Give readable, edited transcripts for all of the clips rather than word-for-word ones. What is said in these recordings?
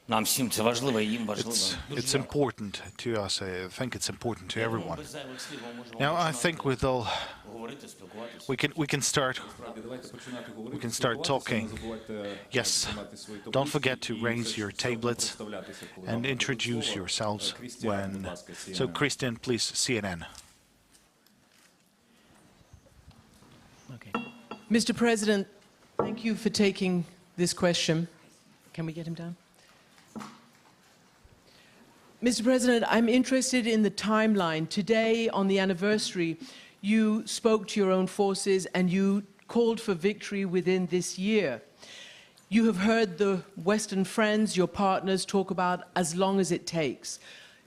It's important to us. I think it's important to everyone. Now, I think with all we can start talking. Yes, don't forget to raise your tablets and introduce yourselves when. So, Christian, please, CNN. Okay. Mr. President, thank you for taking this question. Can we get him down? Mr. President, I'm interested in the timeline. Today, on the anniversary, you spoke to your own forces and you called for victory within this year. You have heard the Western friends, your partners, talk about as long as it takes.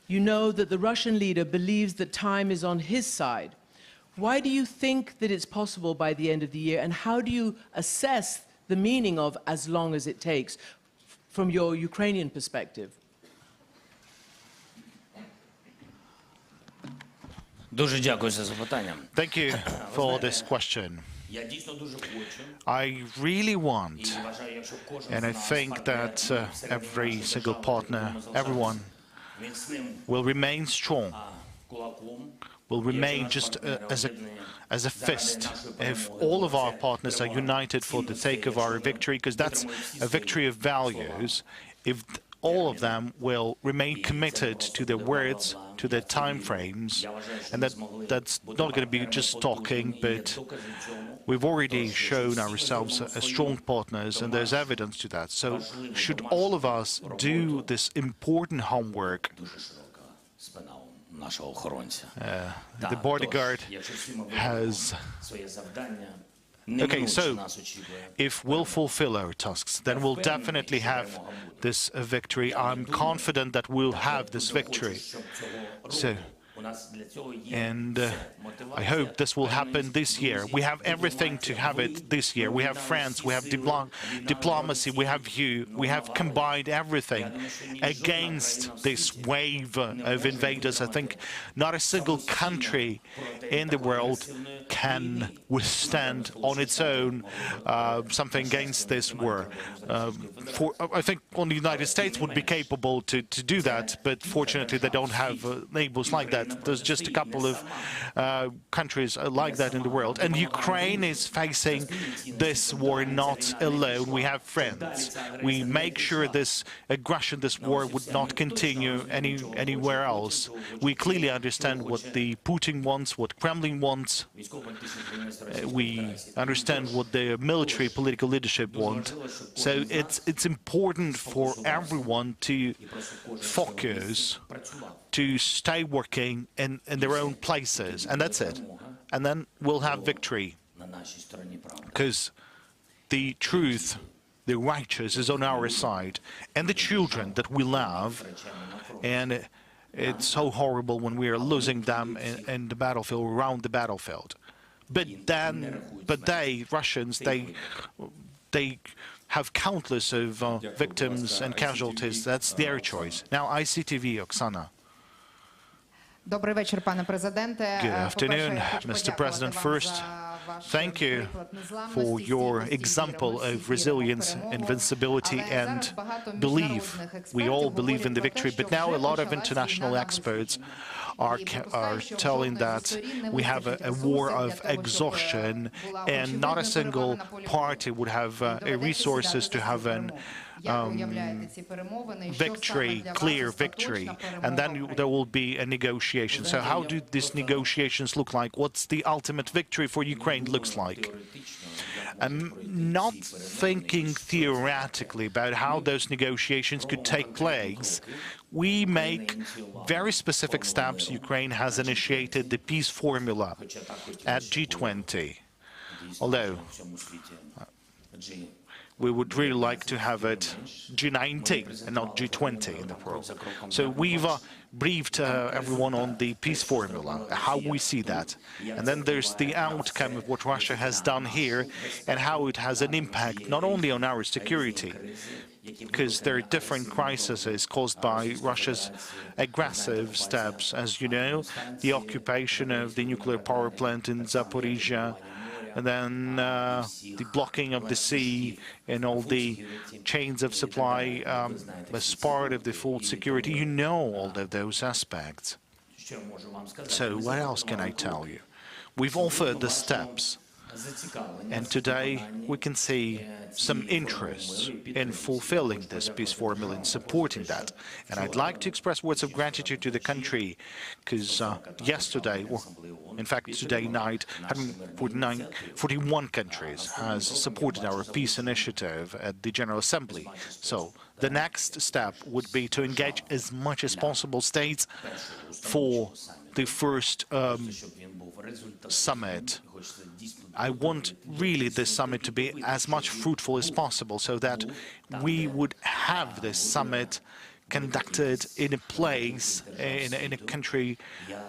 You know that the Russian leader believes that time is on his side. Why do you think that it's possible by the end of the year, and how do you assess the meaning of as long as it takes from your Ukrainian perspective? Thank you for this question. I really want, and I think that every single partner, everyone, will remain strong, will remain just as a fist. If all of our partners are united for the sake of our victory, because that's a victory of values, if all of them will remain committed to their words, to their time frames, and that's not going to be just talking, but we've already shown ourselves as strong partners, and there's evidence to that. So should all of us do this important homework, the bodyguard has... Okay, so if we'll fulfill our tasks, then we'll definitely have this victory. I'm confident that we'll have this victory. So, and I hope this will happen this year. We have everything to have it this year. We have friends, we have diplomacy, we have you. We have combined everything against this wave of invaders. I think not a single country in the world can withstand on its own something against this war. I think only the United States would be capable to do that, but fortunately they don't have neighbors like that. There's just a couple of countries like that in the world. And Ukraine is facing this war not alone. We have friends. We make sure this aggression, this war would not continue anywhere else. We clearly understand what the Putin wants, what Kremlin wants. We understand what the military political leadership want. So it's important for everyone to focus, to stay working in their own places, and that's it. And then we'll have victory, because the truth, the righteous, is on our side, and the children that we love. And it's so horrible when we are losing them in the battlefield, around the battlefield. But they, Russians, they have countless of victims and casualties. That's their choice. Now, ICTV, Oksana. Good afternoon, Mr. President. First, thank you for your example of resilience, invincibility, and belief. We all believe in the victory, but now a lot of international experts are telling that we have a war of exhaustion, and not a single party would have resources to have an victory, clear victory, and then there will be a negotiation. So how do these negotiations look like? What's the ultimate victory for Ukraine looks like? I'm not thinking theoretically about how those negotiations could take place. We make very specific steps. Ukraine has initiated the peace formula at G20, although we would really like to have it G19 and not G20 in the world. So we've briefed everyone on the peace formula, how we see that. And then there's the outcome of what Russia has done here and how it has an impact not only on our security, because there are different crises caused by Russia's aggressive steps. As you know, the occupation of the nuclear power plant in Zaporizhia, and then the blocking of the sea and all the chains of supply as part of the full security. You know all of those aspects. So what else can I tell you? We've offered the steps, and today we can see some interest in fulfilling this peace formula and supporting that. And I'd like to express words of gratitude to the country, because yesterday, or in fact today night, 141 countries has supported our peace initiative at the General Assembly. So the next step would be to engage as much as possible states for the first summit. I want really this summit to be as much fruitful as possible, so that we would have this summit conducted in a place, in a country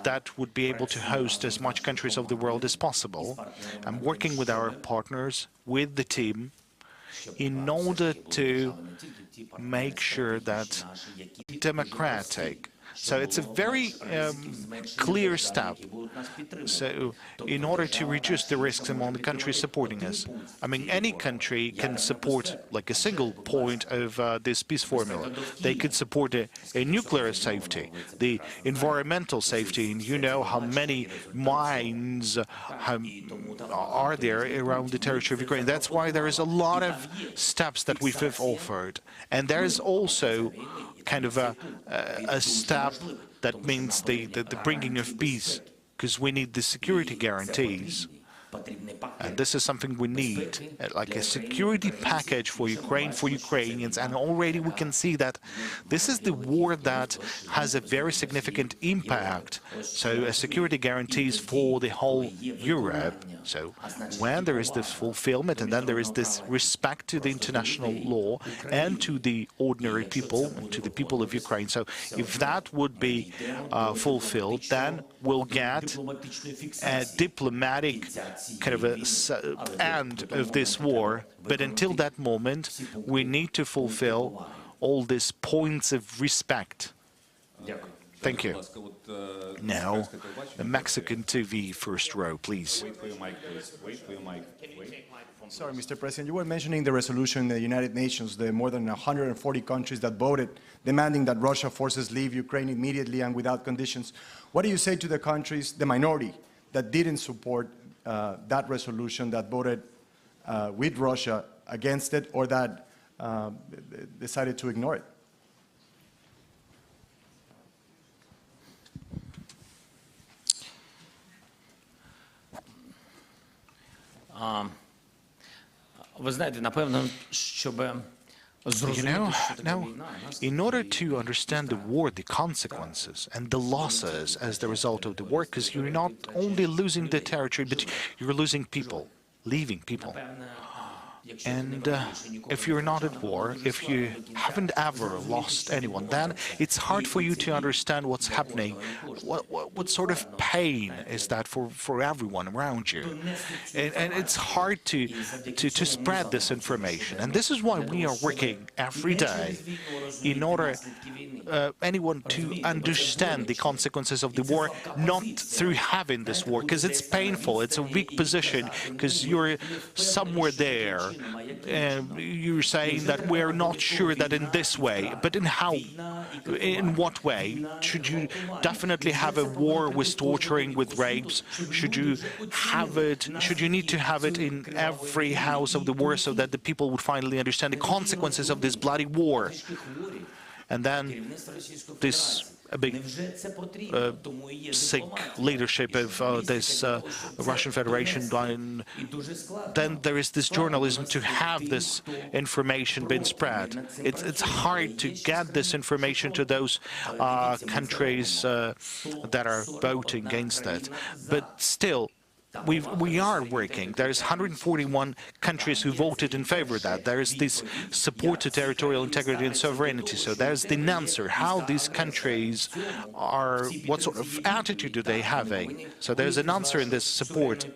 that would be able to host as much countries of the world as possible. I'm working with our partners, with the team, in order to make sure that democratic. So it's a very clear step. So in order to reduce the risks among the countries supporting us, I mean, any country can support like a single point of this peace formula. They could support a nuclear safety, the environmental safety, and you know how many mines are there around the territory of Ukraine. That's why there is a lot of steps that we've offered. And there is also kind of a step that means the bringing of peace, because we need the security guarantees. And this is something we need, like a security package for Ukraine, for Ukrainians. And already we can see that this is the war that has a very significant impact. So security guarantees for the whole Europe. So when there is this fulfillment, and then there is this respect to the international law and to the ordinary people, and to the people of Ukraine. So if that would be fulfilled, then we'll get a diplomatic kind of an end of this war. But until that moment, we need to fulfill all these points of respect. Thank you. Now, the Mexican TV first row, please. Sorry, Mr. President, you were mentioning the resolution in the United Nations, the more than 140 countries that voted, demanding that Russia forces leave Ukraine immediately and without conditions. What do you say to the countries, the minority, that didn't support that resolution, that voted with Russia against it, or that decided to ignore it? Ви знаєте, напевно, щоб Now, in order to understand the war, the consequences and the losses as the result of the war, because you're not only losing the territory, but you're losing people, leaving people. And if you're not at war, if you haven't ever lost anyone, then it's hard for you to understand what's happening. What sort of pain is that for everyone around you? And it's hard to spread this information. And this is why we are working every day in order anyone to understand the consequences of the war, not through having this war, because it's painful, it's a weak position, because you're somewhere there. You're saying that we're not sure that in this way, but in what way? Should you definitely have a war with torturing, with rapes? Should you need to have it in every house of the world so that the people would finally understand the consequences of this bloody war? And then this big sick leadership of this Russian Federation, then there is this journalism to have this information being spread. It's hard to get this information to those countries that are voting against it. But still, we are working. There's 141 countries who voted in favor of that. There is this support to territorial integrity and sovereignty. So there's the answer, how these countries are, what sort of attitude do they have? So there's an answer in this support.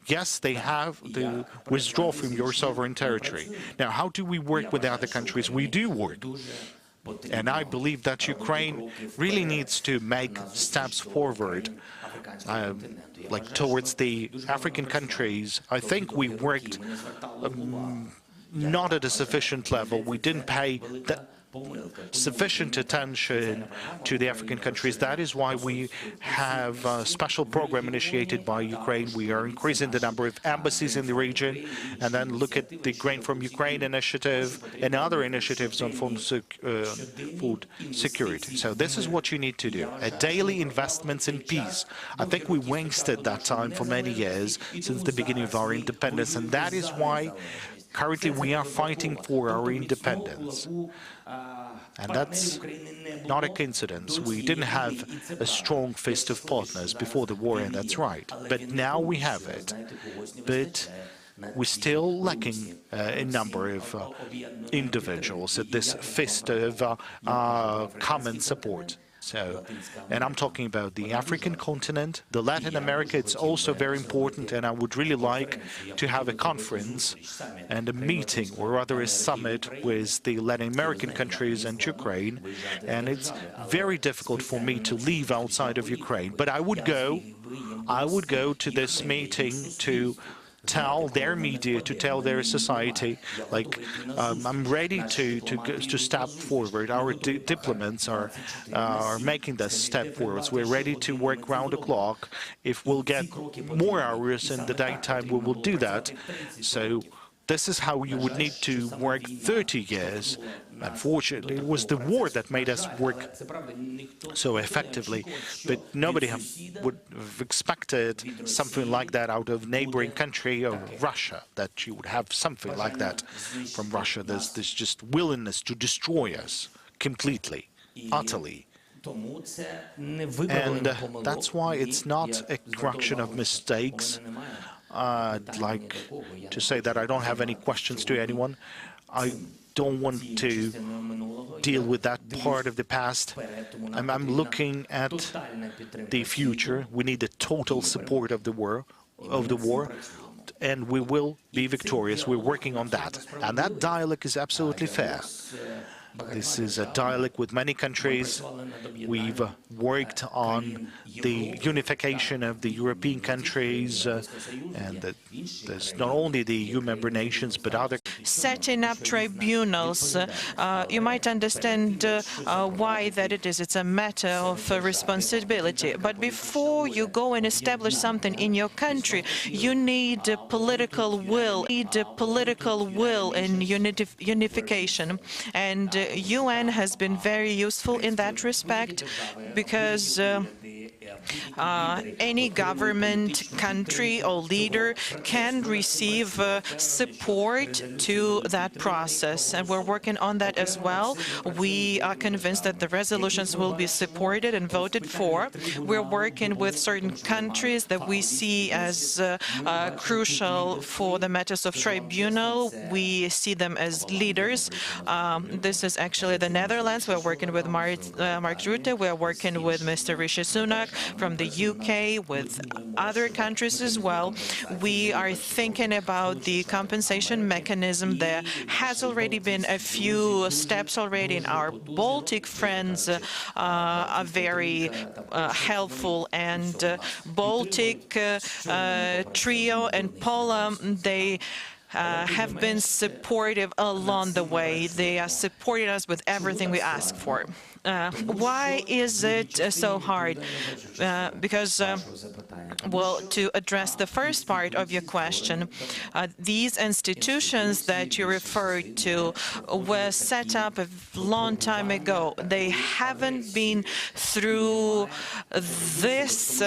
Yes, they have to withdraw from your sovereign territory. Now, how do we work with the other countries? We do work. And I believe that Ukraine really needs to make steps forward, like towards the African countries. I think we worked not at a sufficient level. We didn't pay sufficient attention to the African countries. That is why we have a special program initiated by Ukraine. We are increasing the number of embassies in the region, and then look at the Grain from Ukraine initiative and other initiatives on food security. So this is what you need to do. A daily investments in peace. I think we wasted that time for many years since the beginning of our independence, and that is why currently we are fighting for our independence. And that's not a coincidence. We didn't have a strong fist of partners before the war, and that's right. But now we have it. But we're still lacking a number of individuals at this fist of common support. So, and I'm talking about the African continent, the Latin America. It's also very important, and I would really like to have a conference and a meeting, or rather a summit, with the Latin American countries and Ukraine. And it's very difficult for me to leave outside of Ukraine, but I would go to this meeting to tell their media, to tell their society, like, I'm ready to step forward. Our diplomats are making this step forwards. We're ready to work round the clock. If we'll get more hours in the daytime, we will do that. So this is how you would need to work 30 years. Unfortunately, it was the war that made us work so effectively, but nobody would have expected something like that out of neighboring country of Russia, that you would have something like that from Russia. There's this just willingness to destroy us completely, utterly. And that's why it's not a correction of mistakes. I'd like to say that I don't have any questions to anyone. I don't want to deal with that part of the past. I'm looking at the future. We need the total support of the war, and we will be victorious. We're working on that. And that dialogue is absolutely fair. This is a dialogue with many countries. We've worked on the unification of the European countries, and there's not only the EU member nations, but other. Setting up tribunals, you might understand why that it is. It's a matter of responsibility. But before you go and establish something in your country, you need political will, and unification. And UN has been very useful in that respect, because any government, country or leader can receive support to that process, and we're working on that as well. We are convinced that the resolutions will be supported and voted for. We're working with certain countries that we see as crucial for the matters of tribunal. We see them as leaders. This is actually the Netherlands. We're working with Mark Rutte. We're working with Mr. Rishi Sunak from the UK, with other countries as well. We are thinking about the compensation mechanism. There has already been a few steps already, and our Baltic friends are very helpful. And Baltic Trio and Poland, they have been supportive along the way. They are supporting us with everything we ask for. Why is it so hard? Because, well, to address the first part of your question, these institutions that you referred to were set up a long time ago. They haven't been through this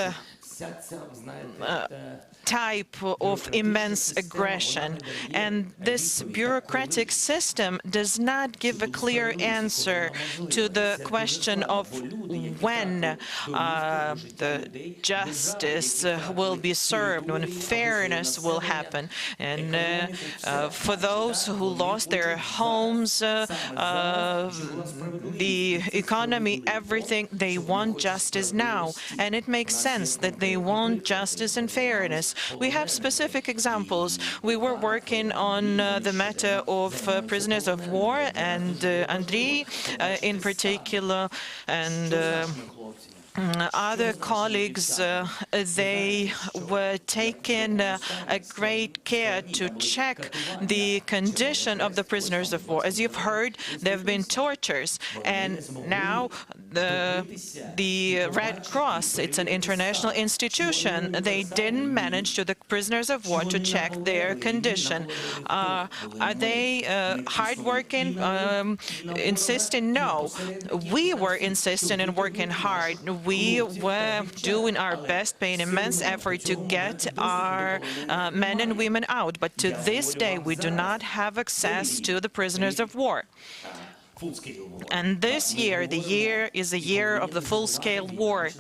type of immense aggression, and this bureaucratic system does not give a clear answer to the question of when the justice will be served, when fairness will happen. And for those who lost their homes, the economy, everything, they want justice now. And it makes sense that they They want justice and fairness. We have specific examples. We were working on the matter of prisoners of war and Andriy in particular, and other colleagues, they were taking a great care to check the condition of the prisoners of war. As you've heard, there have been tortures, and now the Red Cross, it's an international institution, they didn't manage to the prisoners of war to check their condition. Are they hardworking, insisting? No. We were insisting and working hard. We were doing our best, paying immense effort to get our men and women out. But to this day, we do not have access to the prisoners of war. And this year, the year is a year of the full-scale war.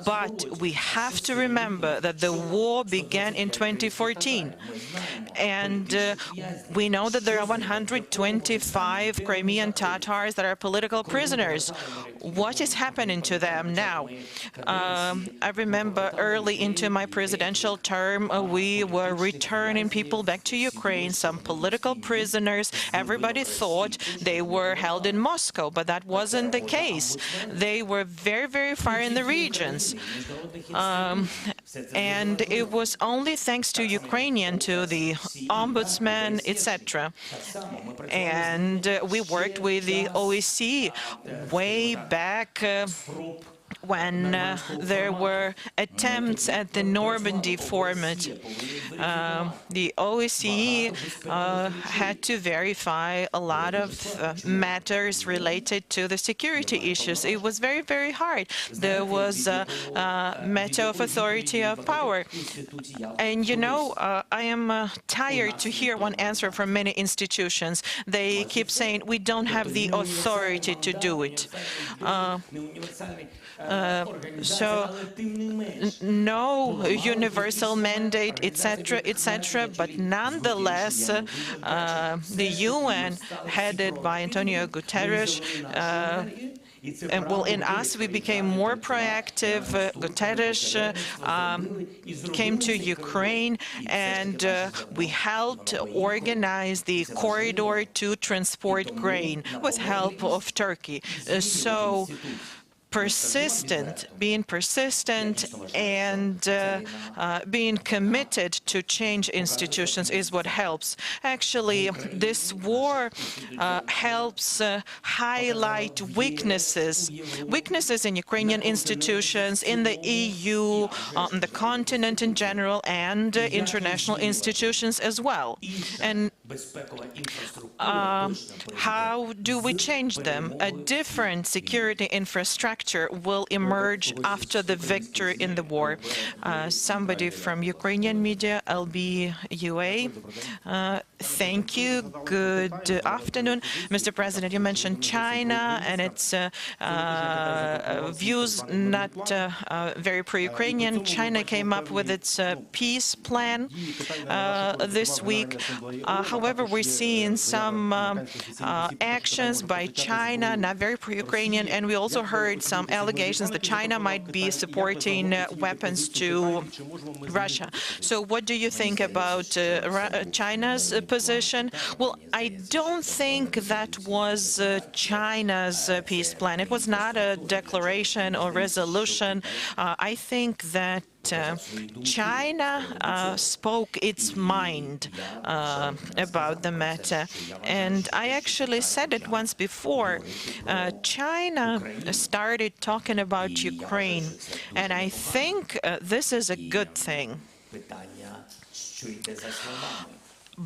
But we have to remember that the war began in 2014. And we know that there are 125 Crimean Tatars that are political prisoners. What is happening to them now? I remember early into my presidential term, we were returning people back to Ukraine, some political prisoners. Everybody thought they were held in Moscow, but that wasn't the case. They were very, very far in the regions. And it was only thanks to Ukrainian, to the ombudsman, etc. And we worked with the OSCE way back when there were attempts at the Normandy format. The OSCE had to verify a lot of matters related to the security issues. It was very, very hard. There was a matter of authority of power. And, you know, I am tired to hear one answer from many institutions. They keep saying, we don't have the authority to do it. So no universal mandate, etc., etc. But nonetheless, the UN, headed by Antonio Guterres, and well, in us, we became more proactive. Guterres came to Ukraine, and we helped organize the corridor to transport grain with help of Turkey. So being persistent and being committed to change institutions is what helps. Actually, this war helps highlight weaknesses in Ukrainian institutions, in the EU, on the continent in general, and international institutions as well. And how do we change them? A different security infrastructure will emerge after the victory in the war. Somebody from Ukrainian media, LBUA. Thank you. Good afternoon. Mr. President, you mentioned China and its views not very pro-Ukrainian. China came up with its peace plan this week. However, we're seeing some actions by China, not very pro-Ukrainian, and we also heard some allegations that China might be supporting weapons to Russia. So what do you think about China's position? Well, I don't think that was China's peace plan. It was not a declaration or resolution. I think that China spoke its mind about the matter. And I actually said it once before. China started talking about Ukraine, and I think this is a good thing.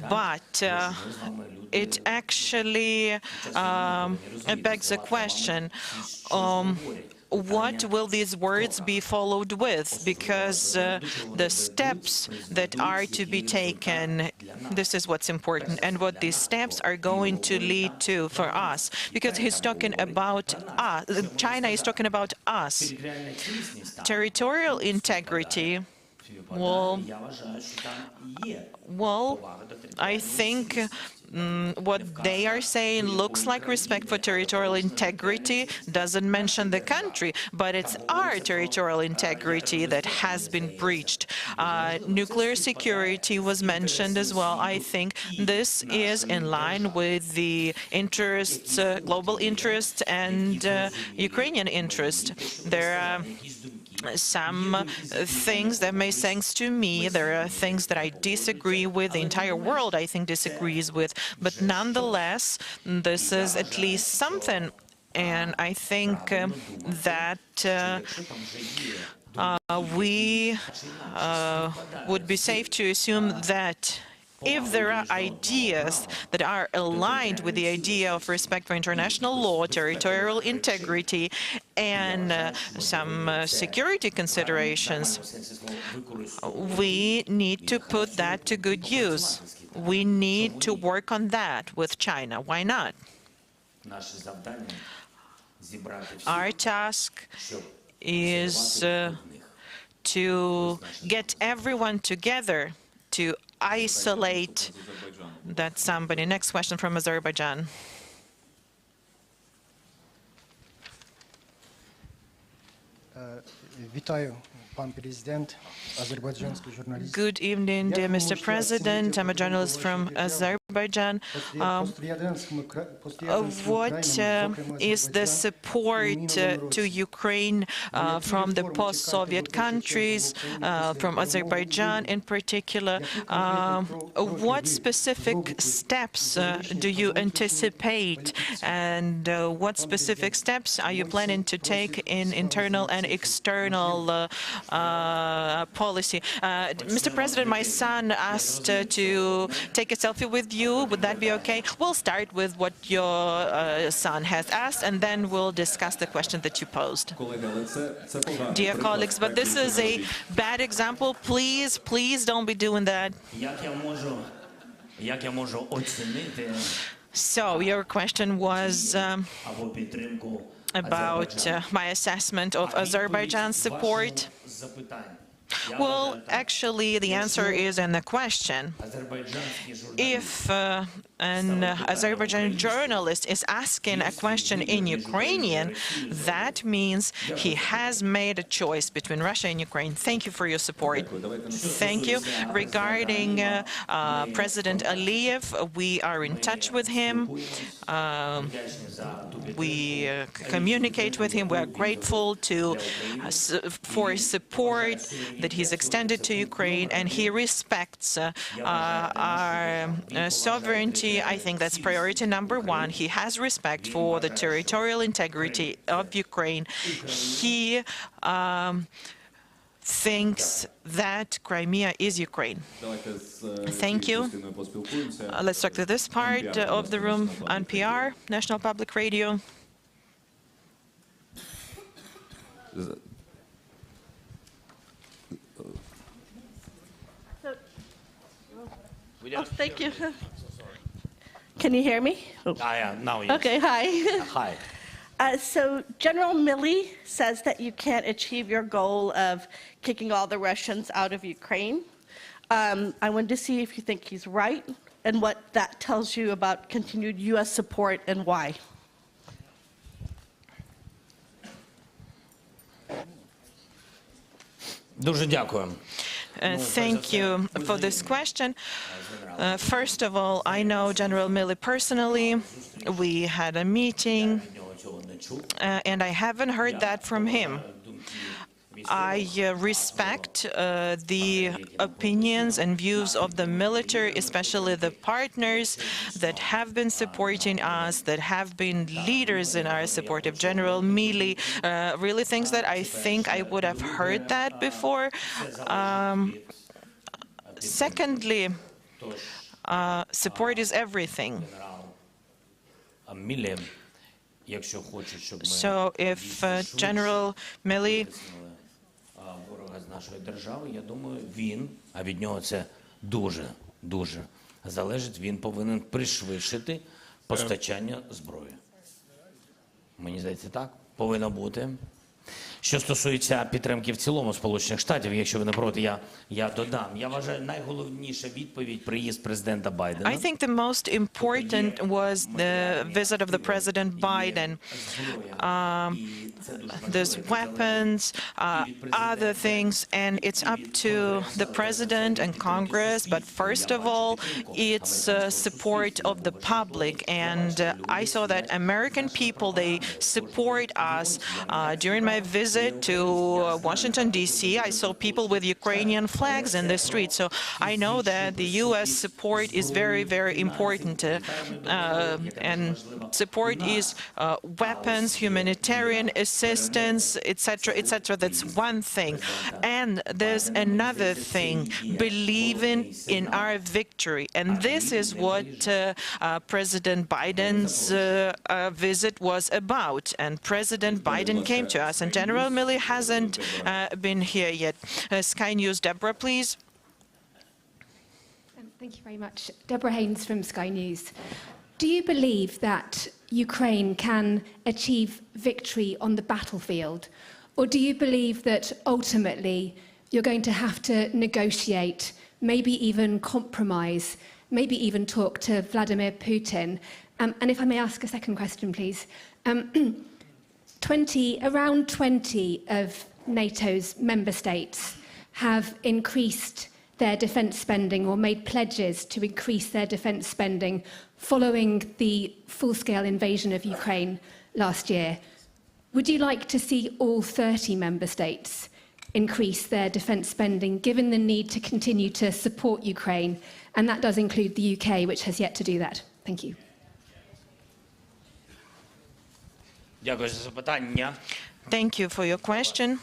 But it actually begs a question. What will these words be followed with? Because the steps that are to be taken, this is what's important, and what these steps are going to lead to for us. Because he's talking about us, China is talking about us. Territorial integrity, well, I think what they are saying looks like respect for territorial integrity, doesn't mention the country, but it's our territorial integrity that has been breached. Nuclear security was mentioned as well. I think this is in line with the interests, global interests and Ukrainian interests. There are some things that make sense to me. There are things that I disagree with, the entire world I think disagrees with, but nonetheless, this is at least something. And I think that we would be safe to assume that if there are ideas that are aligned with the idea of respect for international law, territorial integrity, and some security considerations, we need to put that to good use. We need to work on that with China. Why not? Our task is to get everyone together to isolate that somebody. Next question from Azerbaijan. Вітаю, пан президент, азербайджанський журналіст. Good evening, dear Mr. President. I'm a journalist from Azerbaijan. What is the support to Ukraine from the post-Soviet countries, from Azerbaijan in particular? What specific steps do you anticipate, and what specific steps are you planning to take in internal and external policy? Mr. President, my son asked to take a selfie with you. Would that be okay? We'll start with what your son has asked, and then we'll discuss the question that you posed. Dear colleagues, but this is a bad example. Please, please don't be doing that. So your question was about my assessment of Azerbaijan's support. Well, actually, the answer is in the question. If an Azerbaijani journalist is asking a question in Ukrainian, that means he has made a choice between Russia and Ukraine. Thank you for your support. Thank you. Regarding President Aliyev, we are in touch with him. We communicate with him. We are grateful for support that he's extended to Ukraine, and he respects our sovereignty. I think that's priority number one. He has respect for the territorial integrity of Ukraine. He thinks that Crimea is Ukraine. Thank you. Let's talk to this part of the room. NPR, National Public Radio. Oh, thank you. Can you hear me? Oh. Now yes. Okay, hi. Hi. So General Milley says that you can't achieve your goal of kicking all the Russians out of Ukraine. I wanted to see if you think he's right and what that tells you about continued U.S. support and why. Дуже дякую. Thank you for this question. First of all, I know General Milley personally. We had a meeting, and I haven't heard that from him. I respect the opinions and views of the military, especially the partners that have been supporting us, that have been leaders in our support of General Milley. Really things that I think I would have heard that before. Secondly, support is everything. So if General Milley з нашої держави, я думаю, він, а від нього це дуже залежить, він повинен пришвидшити постачання зброї. Мені здається, так повинно бути. Що стосується підтримки в цілому Сполучених Штатів, якщо ви не проти, я додам. Я вважаю, найголовніша відповідь – приїзд президента Байдена. I think the most important was the visit of the President Biden. There's weapons, other things, and it's up to the President and Congress, but first of all, it's support of the public. And I saw that American people, they support us. During my visit to Washington, D.C., I saw people with Ukrainian flags in the street. So I know that the U.S. support is very, very important. And support is weapons, humanitarian assistance, etc., etc. That's one thing. And there's another thing, believing in our victory. And this is what President Biden's visit was about. And President Biden came to us. And General Milley hasn't been here yet. Sky News, Deborah, please. Thank you very much. Deborah Haynes from Sky News. Do you believe that Ukraine can achieve victory on the battlefield? Or do you believe that ultimately you're going to have to negotiate, maybe even compromise, maybe even talk to Vladimir Putin? And if I may ask a second question, please. Around 20 of NATO's member states have increased their defence spending or made pledges to increase their defence spending following the full-scale invasion of Ukraine last year. Would you like to see all 30 member states increase their defence spending, given the need to continue to support Ukraine? And that does include the UK, which has yet to do that. Thank you. Дякую за запитання. Thank you for your question.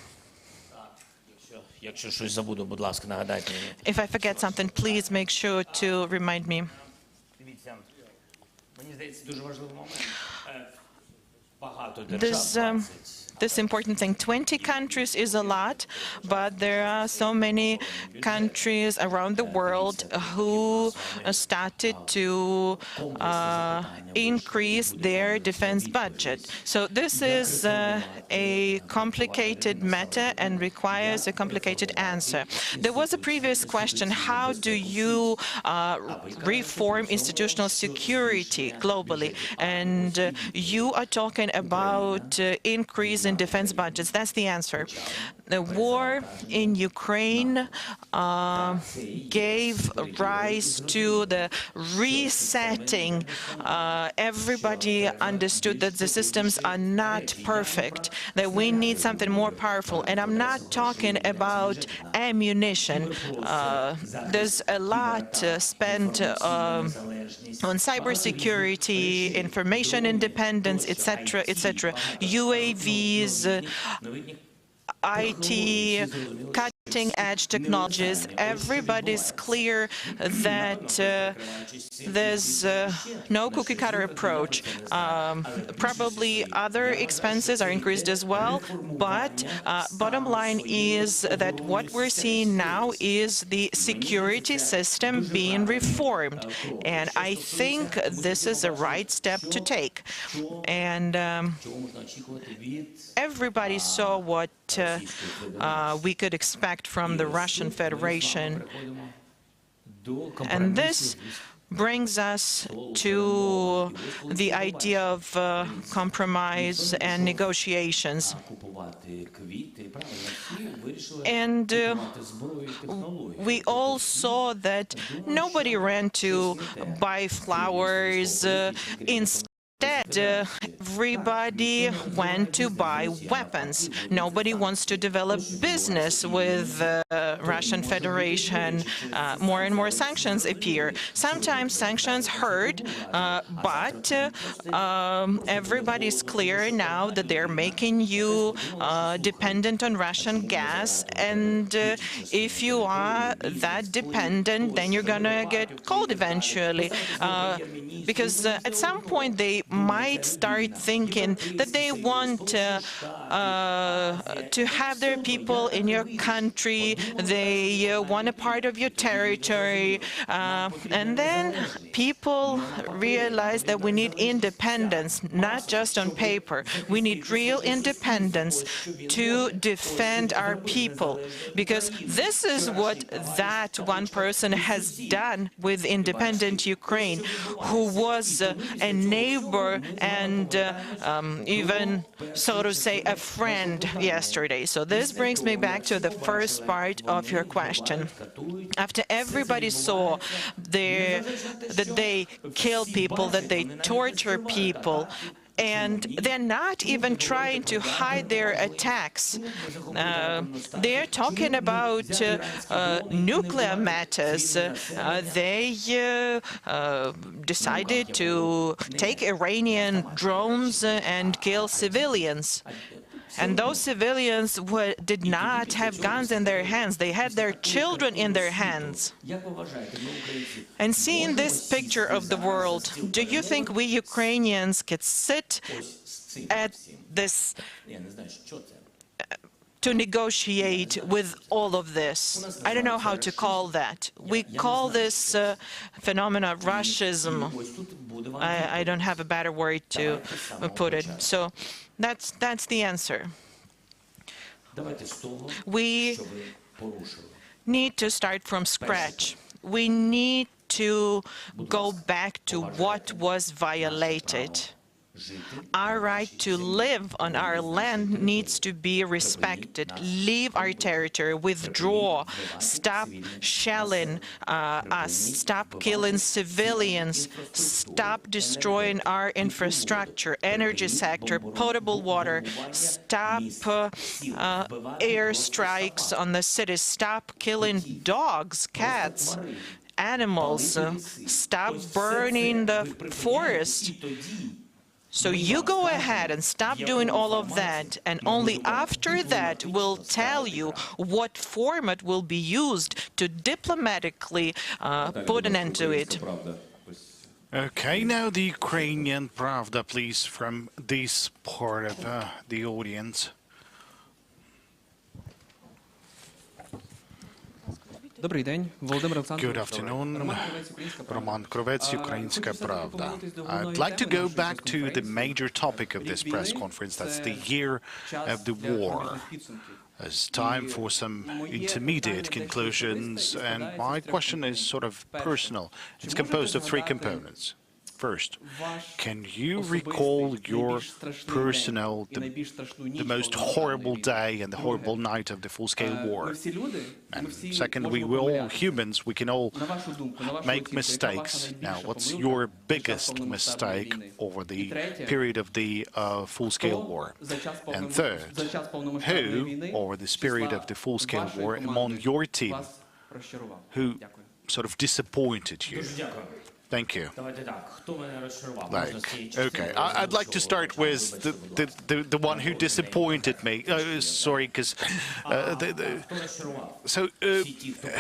Якщо щось забуду, будь ласка, нагадайте мені. If I forget something, please make sure to remind me. Дивіться, мені здається, дуже важливий момент. Багато держав. This important thing. 20 countries is a lot, but there are so many countries around the world who started to increase their defense budget. So this is a complicated matter and requires a complicated answer. There was a previous question, how do you reform institutional security globally? And you are talking about increase in defense budgets. That's the answer. The war in Ukraine gave rise to the resetting. Everybody understood that the systems are not perfect, that we need something more powerful. And I'm not talking about ammunition. There's a lot spent on cybersecurity, information independence, etc., etc. UAVs, IT, cutting-edge technologies. Everybody's clear that there's no cookie-cutter approach. Probably other expenses are increased as well, but bottom line is that what we're seeing now is the security system being reformed. And I think this is the right step to take. And everybody saw what we could expect from the Russian Federation. And this brings us to the idea of compromise and negotiations. And we all saw that nobody ran to buy flowers. Instead, everybody went to buy weapons. Nobody wants to develop business with the Russian Federation. More and more sanctions appear. Sometimes sanctions hurt, but everybody's clear now that they're making you dependent on Russian gas. And if you are that dependent, then you're going to get cold eventually. Because at some point they might start thinking that they want to have their people in your country, they want a part of your territory, and then people realize that we need independence, not just on paper. We need real independence to defend our people, because this is what that one person has done with independent Ukraine, who was a neighbor and even, so to say, a friend yesterday. So this brings me back to the first part of your question. After everybody saw that they kill people, that they torture people, and they're not even trying to hide their attacks. They're talking about nuclear matters. They decided to take Iranian drones and kill civilians. And those civilians did not have guns in their hands. They had their children in their hands. And seeing this picture of the world, do you think we Ukrainians could sit at this to negotiate with all of this? I don't know how to call that. We call this phenomena Russism. I don't have a better word to put it. So that's the answer. We need to start from scratch. We need to go back to what was violated. Our right to live on our land needs to be respected. Leave our territory, withdraw, stop shelling us, stop killing civilians, stop destroying our infrastructure, energy sector, potable water, stop air strikes on the cities, stop killing dogs, cats, animals, stop burning the forest. So you go ahead and stop doing all of that, and only after that we'll tell you what format will be used to diplomatically put an end to it. Okay, now the Ukrainian Pravda, please, from this part of the audience. Добрий день, Володимир Good afternoon, Roman Krovets, Ukrainska Pravda. I'd like to go back to the major topic of this press conference, that's the year of the war. It's time for some intermediate conclusions, and my question is sort of personal. It's composed of three components. First, can you recall your personal, the most horrible day and the horrible night of the full-scale war? And second, we all humans, we can all make mistakes. Now, what's your biggest mistake over the period of the full-scale war? And third, who, over this period of the full-scale war, among your team, who sort of disappointed you? Thank you. Okay, I'd like to start with the one who disappointed me. Sorry, because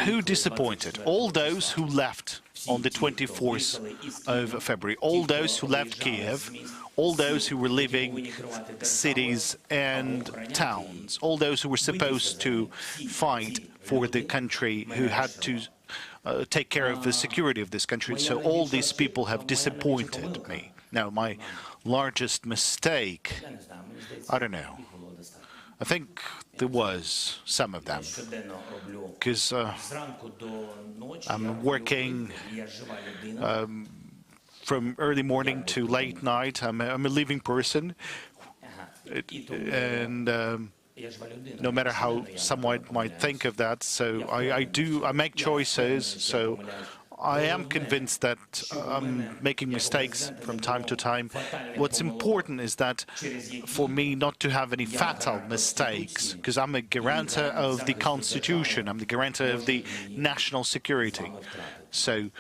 who disappointed? All those who left on the 24th of February, all those who left Kiev, all those who were leaving cities and towns, all those who were supposed to fight for the country, who had to take care of the security of this country. So all these people have disappointed me. Now, my largest mistake, I don't know. I think there was some of them, because I'm working from early morning to late night. I'm a living person, and no matter how someone might think of that, so I make choices, so I am convinced that I'm making mistakes from time to time. What's important is that for me not to have any fatal mistakes, because I'm a guarantor of the Constitution, I'm the guarantor of the national security. So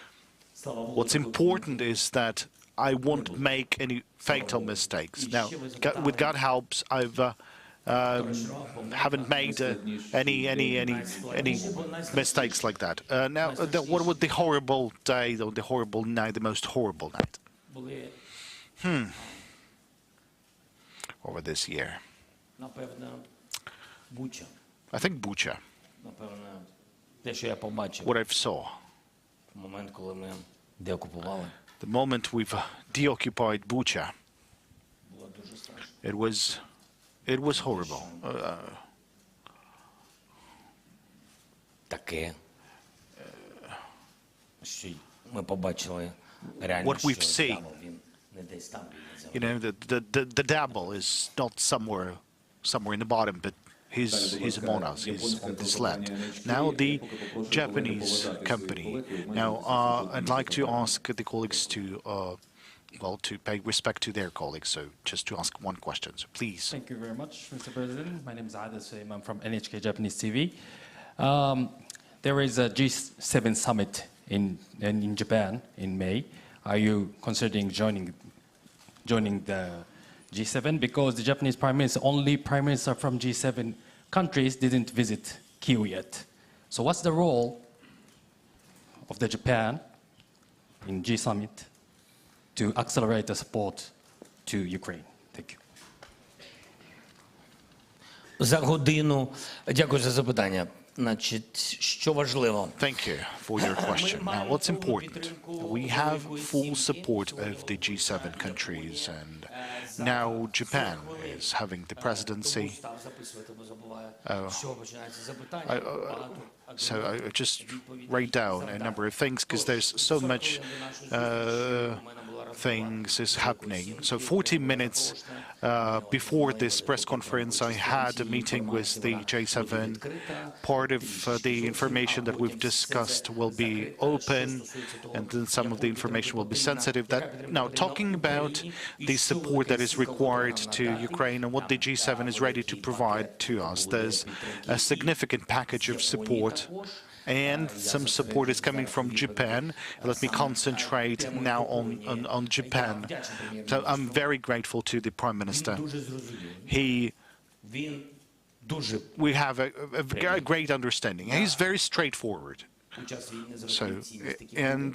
what's important is that I won't make any fatal mistakes. Now, with God's help, I've haven't made any mistakes like that. Now, what was the horrible day, or the horrible night, the most horrible night? over this year. Напевно, Буча. I think Bucha, Напевно, те, що я побачив what I saw, в момент, коли ми деокупували, the moment we've deoccupied Bucha, було дуже страшно. it was horrible. Таке, що ми побачили реально, What we've що seen. диявол, він не десь там, він не You know, the devil is not somewhere in the bottom, but he's among us. He's on this land. Now the Japanese company. Now I'd like to ask the colleagues to to pay respect to their colleagues. So just to ask one question. So please. Thank you very much, Mr. President. My name is Ada Suim. I'm from NHK Japanese TV. There is a G7 summit in Japan in May. Are you considering joining the G7? Because the Japanese only prime minister from G7 countries didn't visit Kyiv yet. So what's the role of the Japan in G summit to accelerate the support to Ukraine? Thank you. За годину. Дякую за запитання. Значить, що важливо? Thank you for your question. Now, what's important? We have full support of the G7 countries, and now Japan is having the presidency. So I just write down a number of things because there's so much things is happening. So 40 minutes before this press conference, I had a meeting with the J7. Part of the information that we've discussed will be open, and then some of the information will be sensitive. Now, talking about the support that is required to Ukraine and what the G7 is ready to provide to us, there's a significant package of support. And some support is coming from Japan. Let me concentrate now on Japan. So I'm very grateful to the Prime Minister. We have a great understanding. He's very straightforward. So, and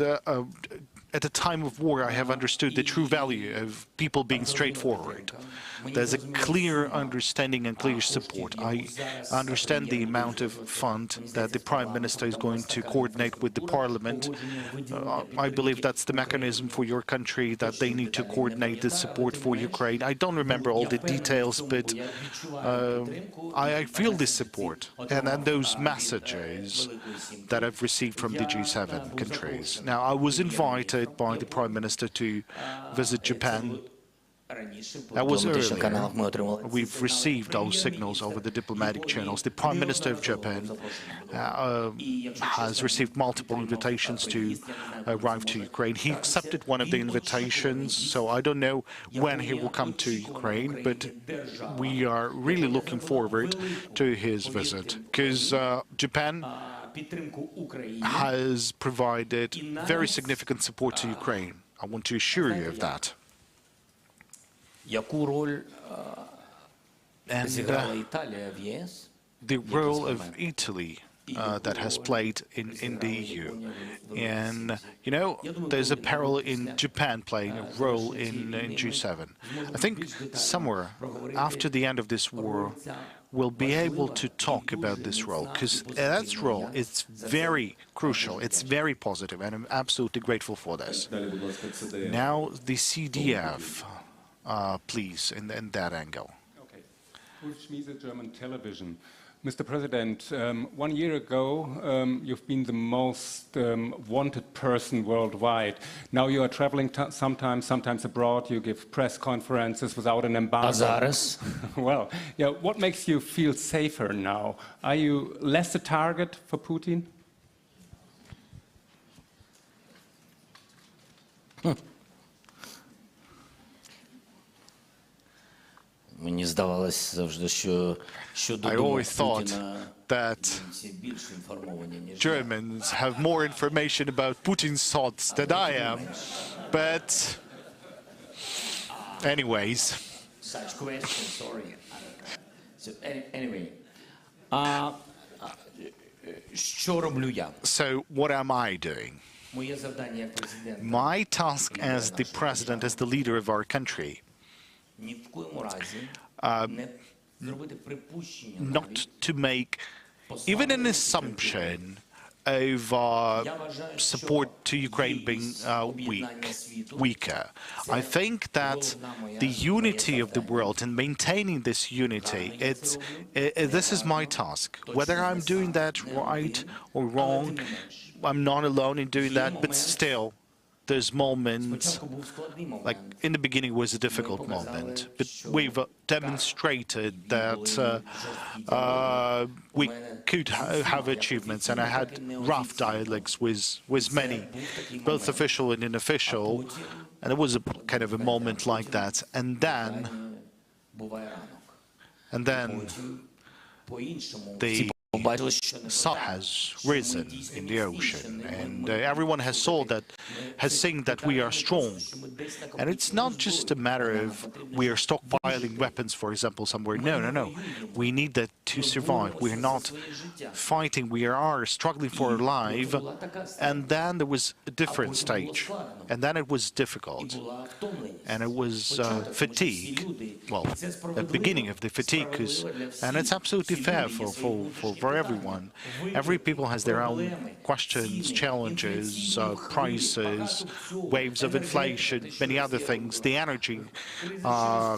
at a time of war, I have understood the true value of people being straightforward. There's a clear understanding and clear support. I understand the amount of fund that the Prime Minister is going to coordinate with the Parliament. I believe that's the mechanism for your country, that they need to coordinate the support for Ukraine. I don't remember all the details, but I feel this support and those messages that I've received from the G7 countries. Now, I was invited by the Prime Minister to visit Japan. That was earlier. We've received those signals over the diplomatic channels. The Prime Minister of Japan has received multiple invitations to arrive to Ukraine. He accepted one of the invitations, so I don't know when he will come to Ukraine, but we are really looking forward to his visit, because Japan has provided very significant support to Ukraine. I want to assure you of that. Яку роль зіграла Італія в ЄС? The role of Italy that has played in the EU. And, you know, there's a parallel in Japan playing a role in G7. I think somewhere after the end of this war, we'll be able to talk about this role, because that role is very crucial. It's very positive, and I'm absolutely grateful for this. Now, the CDF, please, in that angle. Okay. German television. Mr. President, 1 year ago, you've been the most wanted person worldwide. Now you are traveling sometimes abroad. You give press conferences without an embargo. Well, yeah. What makes you feel safer now? Are you less a target for Putin? Мені здавалось завжди, що I always thought that Germans have more information about Putin's thoughts than I am. But anyways. Such question, sorry. So anyway. Що роблю я? So what am I doing? My task as the president, as the leader of our country, not to make even an assumption of support to Ukraine being weaker. I think that the unity of the world and maintaining this unity, this is my task. Whether I'm doing that right or wrong, I'm not alone in doing that, but still, there's moments, like in the beginning was a difficult moment, but we've demonstrated that we could have achievements, and I had rough dialogues with many, both official and unofficial, and it was a kind of a moment like that, and then the sun has risen in the ocean, and everyone has seen that we are strong. And it's not just a matter of we are stockpiling weapons, for example, somewhere. No. We need that to survive. We are not fighting. We are struggling for our life. And then there was a different stage. And then it was difficult. And it was fatigue. Well, the beginning of the fatigue, and it's absolutely fair for everyone. Every people has their own questions, challenges, prices, waves of inflation, many other things, the energy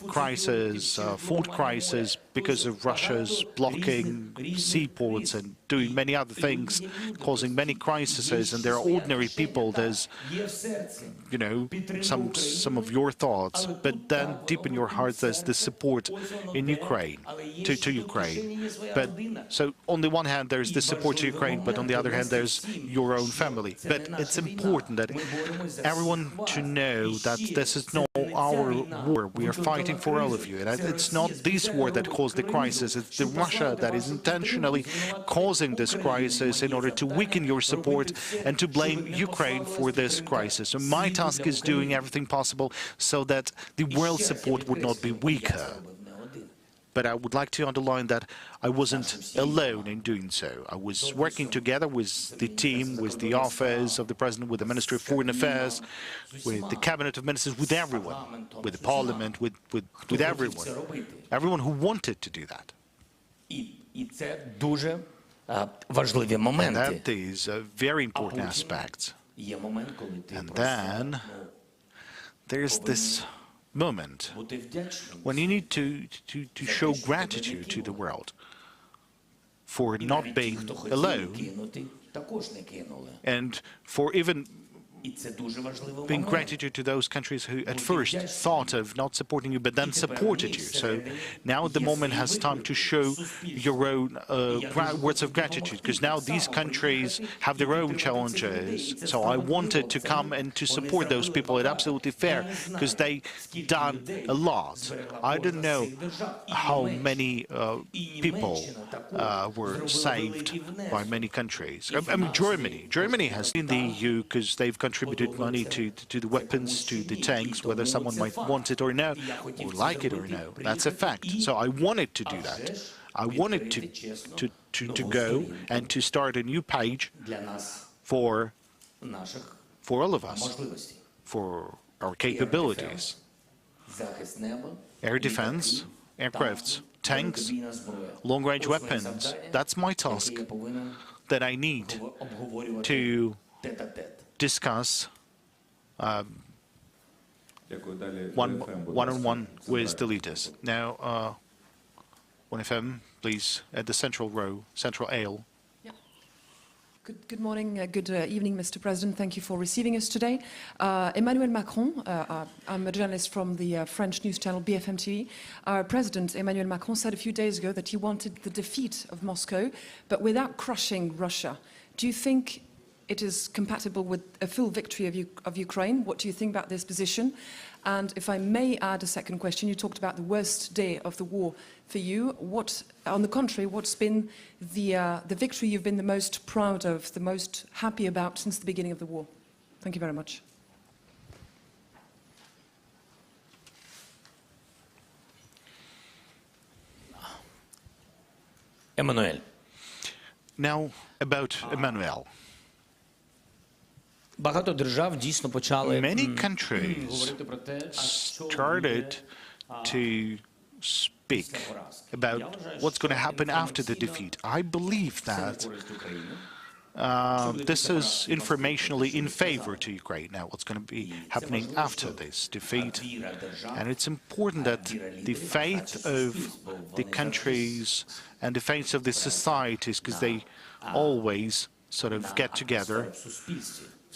crisis, food crisis because of Russia's blocking seaports and doing many other things, causing many crises, and there are ordinary people, there's, you know, some of your thoughts, but then deep in your heart there's the support in Ukraine, to Ukraine. But so on the one hand there's the support to Ukraine, but on the other hand there's your own family. But it's important that everyone to know that this is not our war. We are fighting for all of you, and it's not this war that caused the crisis. It's the Russia that is intentionally causing this crisis in order to weaken your support and to blame Ukraine for this crisis. So my task is doing everything possible so that the world support would not be weaker. But I would like to underline that I wasn't alone in doing so. I was working together with the team, with the office of the President, with the Ministry of Foreign Affairs, with the Cabinet of Ministers, with everyone, with the Parliament, with everyone. Everyone who wanted to do that. And that is a very important aspect. And then there's this moment when you need to show gratitude to the world for not being alone, and for even being gratitude to those countries who at first thought of not supporting you, but then supported you. So now the moment has time to show your own words of gratitude, because now these countries have their own challenges. So I wanted to come and to support those people. It's absolutely fair, because they done a lot. I don't know how many people were saved by many countries. I mean, Germany has in the EU because they've contributed money to the weapons, to the tanks, whether someone might want it or no, or like it or no. That's a fact. So I wanted to do that. I wanted to go and to start a new page for all of us, for our capabilities. Air defense, aircrafts, tanks, long-range weapons. That's my task that I need to discuss one-on-one with the leaders. Now, 1FM, please, at the central row, central aisle. Good morning, good evening, Mr. President. Thank you for receiving us today. Emmanuel Macron, I'm a journalist from the French news channel BFM TV. Our President, Emmanuel Macron, said a few days ago that he wanted the defeat of Moscow, but without crushing Russia. Do you think it is compatible with a full victory of Ukraine? What do you think about this position? And if I may add a second question, you talked about the worst day of the war for you. What, on the contrary, what's been the victory you've been the most proud of, the most happy about since the beginning of the war? Thank you very much. Emmanuel. Now, about Emmanuel. Many countries started to speak about what's going to happen after the defeat. I believe that this is informationally in favor to Ukraine now, what's going to be happening after this defeat. And it's important that the faith of the countries and the faith of the societies, because they always sort of get together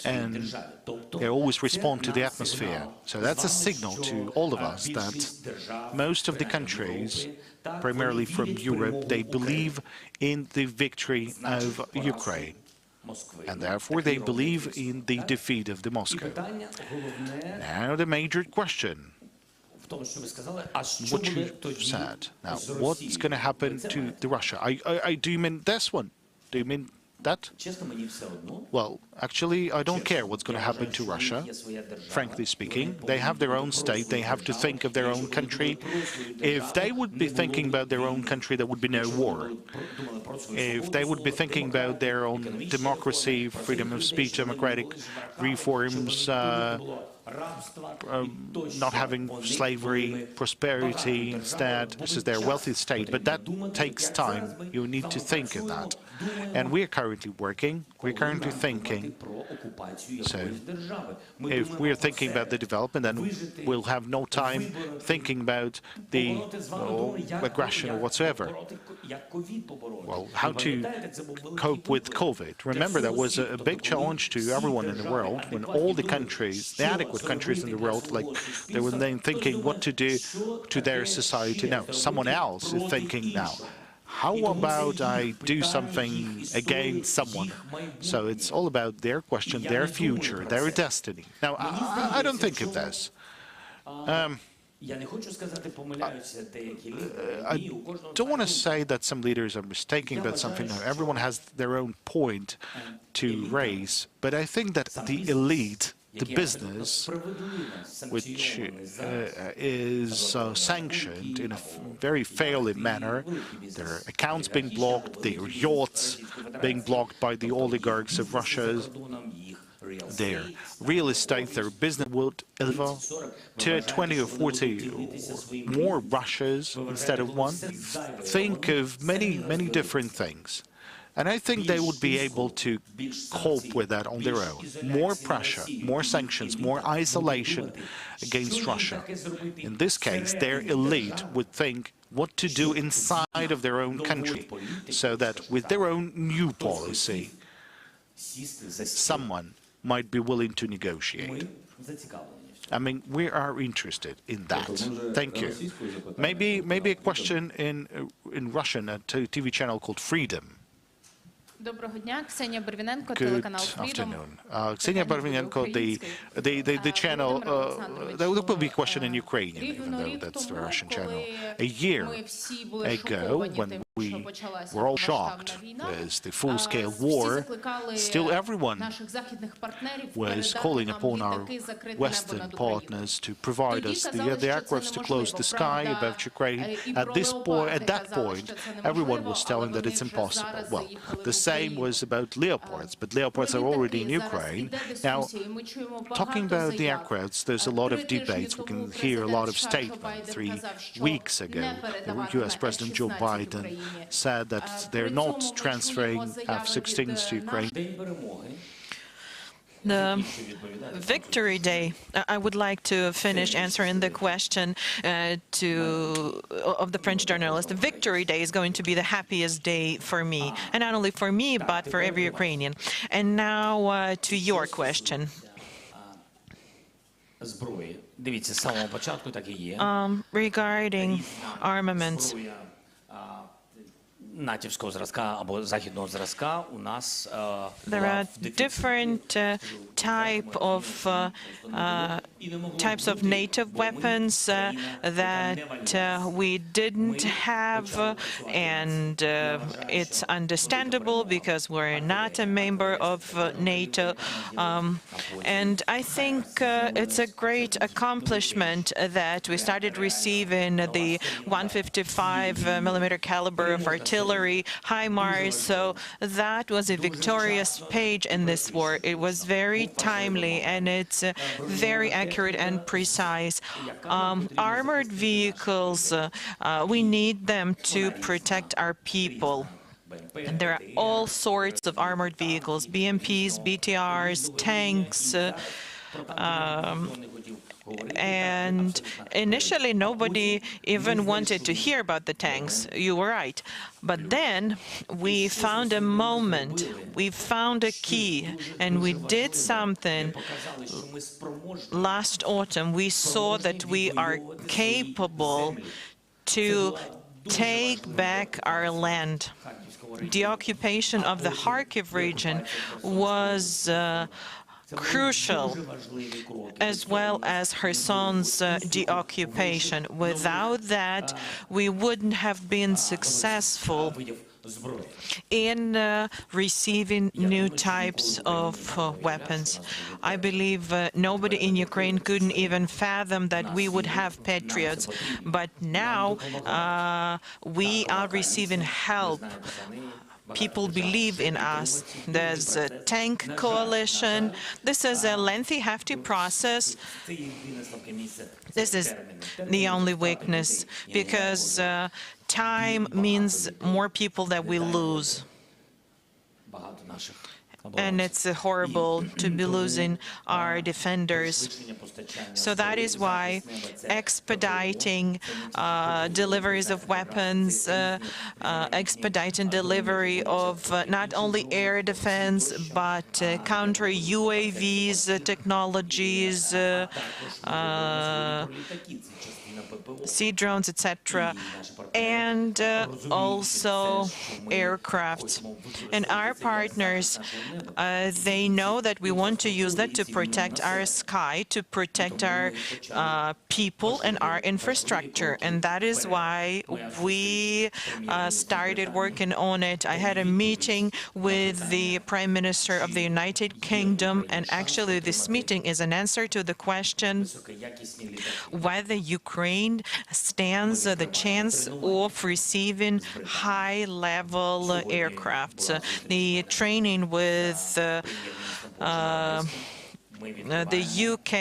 and they always respond to the atmosphere. So that's a signal to all of us that most of the countries, primarily from Europe, they believe in the victory of Ukraine. And therefore they believe in the defeat of the Moscow. Now the major question, what you said. Now, what's going to happen to the Russia? Do you mean this one? Do you mean that? Well, actually, I don't care what's going to happen to Russia, frankly speaking. They have their own state. They have to think of their own country. If they would be thinking about their own country, there would be no war. If they would be thinking about their own democracy, freedom of speech, democratic reforms, not having slavery, prosperity instead. This is their wealthy state, but that takes time. You need to think of that. And we are currently working, we're currently thinking. So if we're thinking about the development, then we'll have no time thinking about the aggression or whatsoever. Well, how to cope with COVID. Remember, that was a big challenge to everyone in the world when all the countries, the adequate countries in the world, like they were then thinking what to do to their society. Now, someone else is thinking now, how about I do something against someone? So it's all about their question, their future, their destiny. Now, I don't think of this. I don't want to say that some leaders are mistaken about something. No, everyone has their own point to raise. But I think that the elite, the business, which is sanctioned in a very fairly manner, their accounts being blocked, their yachts being blocked by the oligarchs of Russia, their real estate, their business would deliver to 20 or 40 or more Russias instead of one. Think of many, many different things. And I think they would be able to cope with that on their own. More pressure, more sanctions, more isolation against Russia. In this case, their elite would think what to do inside of their own country, so that with their own new policy, someone might be willing to negotiate. I mean, we are interested in that. Thank you. Maybe a question in Russian, a TV channel called Freedom. Доброго дня, Ксенія Барвіненко, Good телеканал Freedom. afternoon. Ksenia Barvinenko, the channel, there will be a question in Ukrainian, even though that's the Russian channel. A year ago, when we were all shocked with the full-scale war, still everyone was calling upon our Western partners to provide us the aircrafts to close the sky above Ukraine. At that point, everyone was telling that it's impossible. Well, the same was about Leopards, but Leopards are already in Ukraine. Now, talking about the aircrafts, there's a lot of debates. We can hear a lot of statements. 3 weeks ago, the US President Joe Biden said that they're not transferring F-16s to Ukraine. The Victory Day, I would like to finish answering the question of the French journalist. The Victory Day is going to be the happiest day for me, and not only for me, but for every Ukrainian. And now to your question. Regarding armaments, there are different types of native weapons that we didn't have, and it's understandable because we're not a member of NATO. And I think it's a great accomplishment that we started receiving the 155 millimeter caliber of artillery artillery, HIMARS. So that was a victorious page in this war. It was very timely and it's very accurate and precise. Armored vehicles, we need them to protect our people. And there are all sorts of armored vehicles, BMPs, BTRs, tanks, and initially nobody even wanted to hear about the tanks. You were right. But then we found a moment, we found a key, and we did something. Last autumn, we saw that we are capable to take back our land. The occupation of the Kharkiv region was crucial, as well as Kherson's deoccupation. Without that, we wouldn't have been successful in receiving new types of weapons. I believe nobody in Ukraine couldn't even fathom that we would have Patriots, but now we are receiving help. People believe in us. There's a tank coalition. This is a lengthy, hefty process. This is the only weakness, because time means more people that we lose. And it's horrible to be losing our defenders. So that is why expediting deliveries of weapons, expediting delivery of not only air defense, but counter UAVs technologies, sea drones, etc., and also aircraft. And our partners, they know that we want to use that to protect our sky, to protect our people and our infrastructure. And that is why we started working on it. I had a meeting with the Prime Minister of the United Kingdom, and actually this meeting is an answer to the question whether Ukraine stands the chance of receiving high-level aircrafts. The training with the UK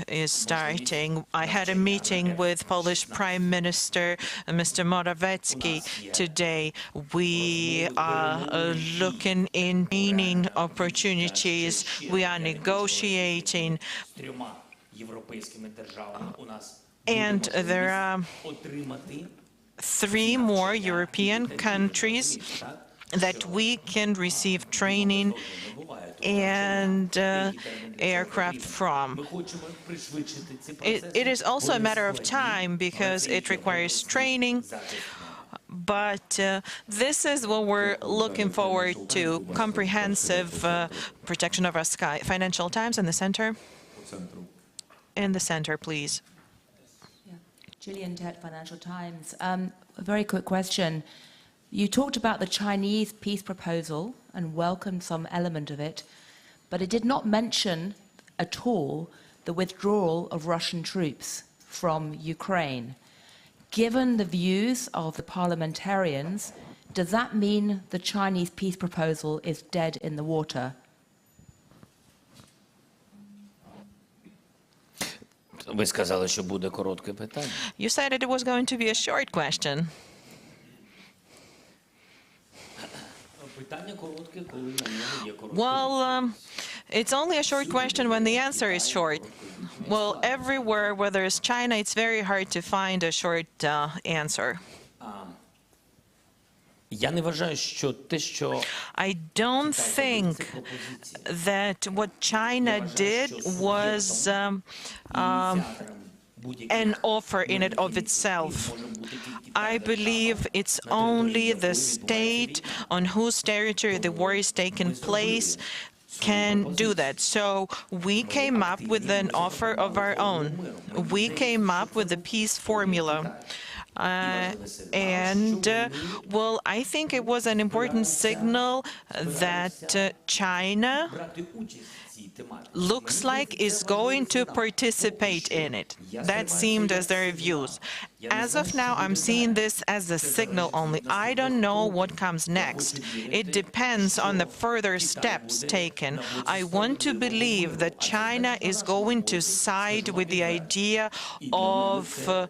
is starting. I had a meeting with Polish Prime Minister Mr. Morawiecki today. We are looking in training opportunities. We are negotiating. And there are 3 more European countries that we can receive training and aircraft from. It is also a matter of time because it requires training, but this is what we're looking forward to, comprehensive protection of our sky. Financial Times in the center. In the center, please. Gillian Tett, Financial Times. A very quick question. You talked about the Chinese peace proposal and welcomed some element of it, but it did not mention at all the withdrawal of Russian troops from Ukraine. Given the views of the parliamentarians, does that mean the Chinese peace proposal is dead in the water? Ви сказали, що буде коротке питання. You said it was going to be a short question. Well, it's only a short question when the answer is short. Well, everywhere, whether it's China, it's very hard to find a short answer. Я не вважаю, що те, що I don't think that what China did was an offer in and of itself. I believe it's only the state on whose territory the war is taking place can do that. So we came up with an offer of our own. We came up with a peace formula. Well, I think it was an important signal that China looks like is going to participate in it. That seemed as their views. As of now, I'm seeing this as a signal only. I don't know what comes next. It depends on the further steps taken. I want to believe that China is going to side with the idea of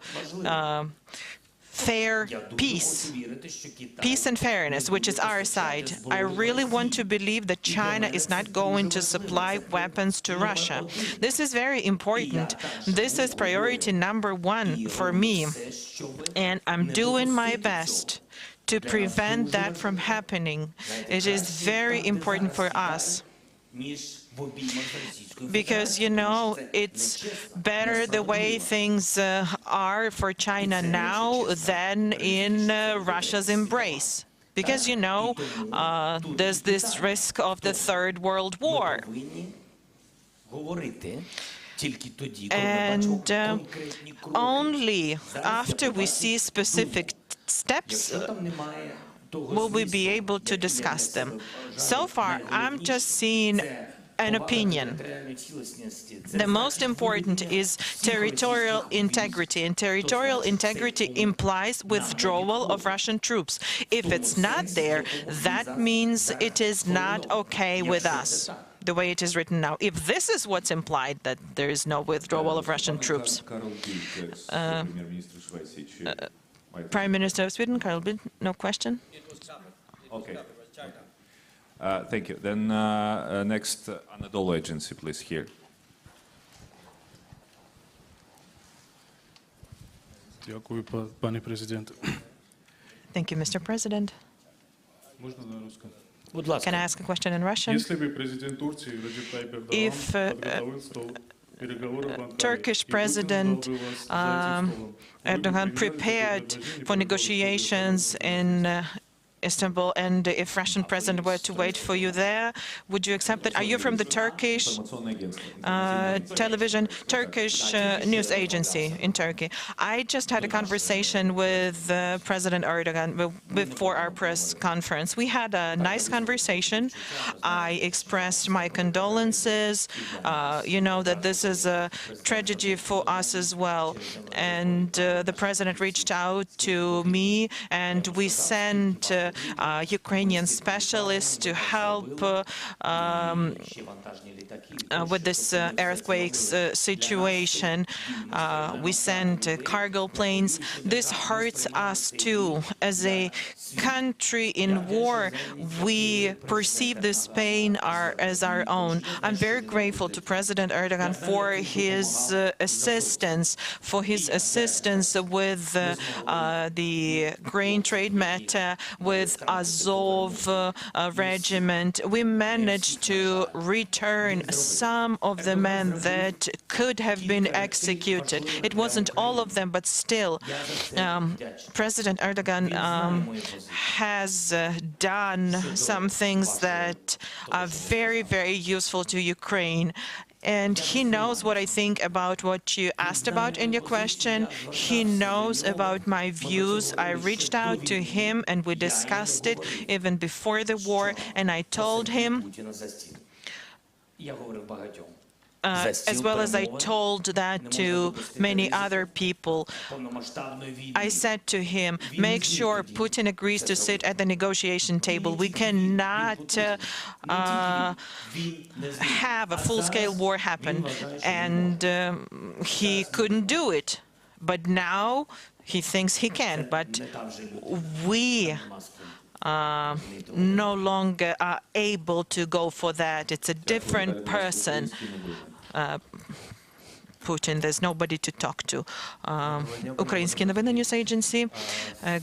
fair peace and fairness, which is our side. I really want to believe that China is not going to supply weapons to Russia. This is very important. This is priority number one for me, and I'm doing my best to prevent that from happening. It is very important for us. Because, you know, it's better the way things are for China now than in Russia's embrace. Because, you know, there's this risk of the Third World War. And only after we see specific steps will we be able to discuss them. So far, I'm just seeing an opinion. The most important is territorial integrity, and territorial integrity implies withdrawal of Russian troops. If it's not there, that means it is not okay with us, the way it is written now. If this is what's implied, that there is no withdrawal of Russian troops. Prime Minister of Sweden, Carl Bildt, no question? Okay. Thank you. Then next, Anadolu Agency, please, here. Thank you, Mr. President. Can I ask a question in Russian? If Turkish President Erdogan prepared for negotiations in Istanbul, and if Russian President were to wait for you there, would you accept that? Are you from the Turkish television, Turkish news agency in Turkey? I just had a conversation with President Erdogan before our press conference. We had a nice conversation. I expressed my condolences, you know, that this is a tragedy for us as well. And the President reached out to me, and we sent Ukrainian specialists to help with this earthquakes situation. We sent cargo planes. This hurts us too. As a country in war, we perceive this pain as our own. I'm very grateful to President Erdogan for his assistance, with the grain trade matter, with Azov regiment. We managed to return some of the men that could have been executed. It wasn't all of them, but still, President Erdogan has done some things that are very, very useful to Ukraine. And he knows what I think about what you asked about in your question. He knows about my views. I reached out to him and we discussed it even before the war. And I told him, as well as I told that to many other people, I said to him, make sure Putin agrees to sit at the negotiation table. We cannot have a full-scale war happen. And he couldn't do it. But now he thinks he can. But we no longer are able to go for that. It's a different person. Putin, there's nobody to talk to. Українські новини News Agency.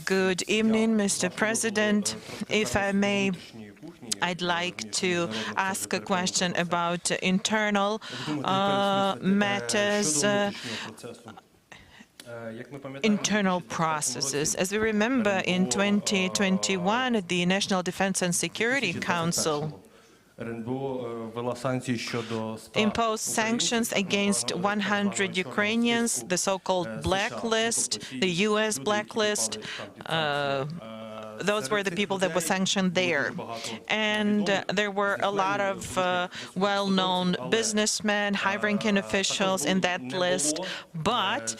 Good evening, Mr. President. If I may, I'd like to ask a question about internal matters, internal processes. As we remember, in 2021, the National Defense and Security Council imposed sanctions against 100 Ukrainians, the so-called blacklist, the U.S. blacklist. those were the people that were sanctioned there. And there were a lot of well-known businessmen, high-ranking officials in that list. But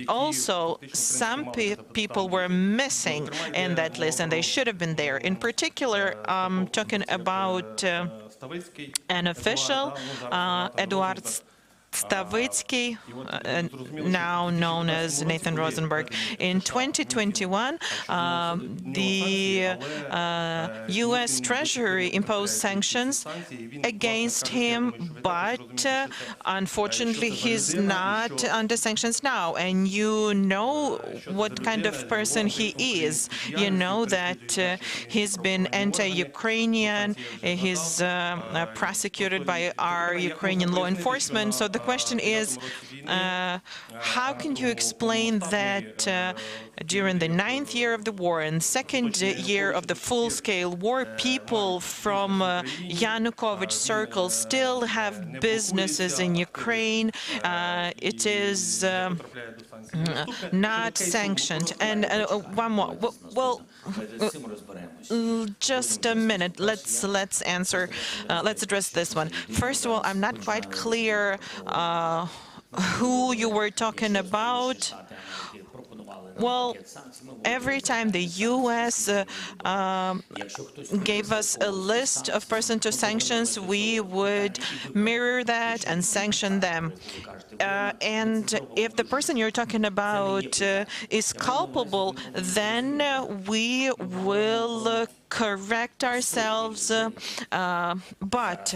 also, some people were missing in that list, and they should have been there. In particular, I'm talking about an official, Eduard Stavitsky, now known as Nathan Rosenberg. In 2021, the U.S. Treasury imposed sanctions against him, but unfortunately he's not under sanctions now. And you know what kind of person he is. You know that he's been anti-Ukrainian, he's prosecuted by our Ukrainian law enforcement. So the question is, how can you explain that during the 9th year of the war and 2nd year of the full-scale war, people from Yanukovych circles still have businesses in Ukraine? It is not sanctioned. And one more. Well, just a minute. Let's answer. Let's address this one. First of all, I'm not quite clear who you were talking about. Well, every time the U.S. gave us a list of persons to sanctions, we would mirror that and sanction them. And if the person you're talking about is culpable, then we will correct ourselves. But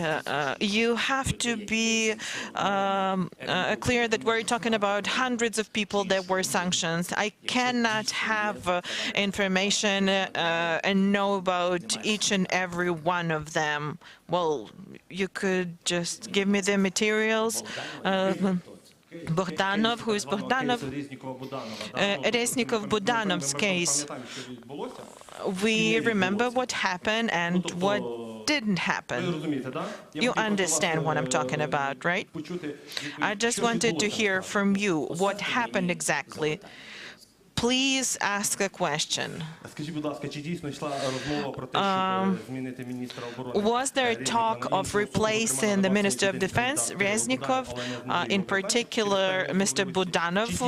you have to be clear that we're talking about hundreds of people that were sanctioned. I cannot have information and know about each and every one of them. Well, you could just give me the materials. Bogdanov, who is Bogdanov? Reznikov-Budanov's case. We remember what happened and what didn't happen. You understand what I'm talking about, right? I just wanted to hear from you what happened exactly. Please ask a question. Was there talk of replacing the Minister of Defense, Reznikov? In particular, Mr. Budanov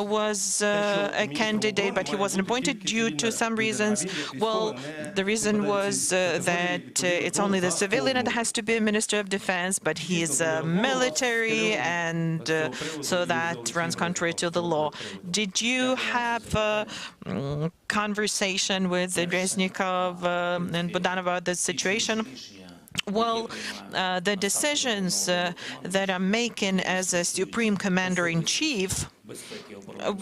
was a candidate, but he wasn't appointed due to some reasons. Well, the reason was that it's only the civilian that has to be a Minister of Defense, but he is military, and so that runs contrary to the law. Did you have a conversation with Reznikov and Budanov about this situation? Well, the decisions that I'm making as a Supreme Commander-in-Chief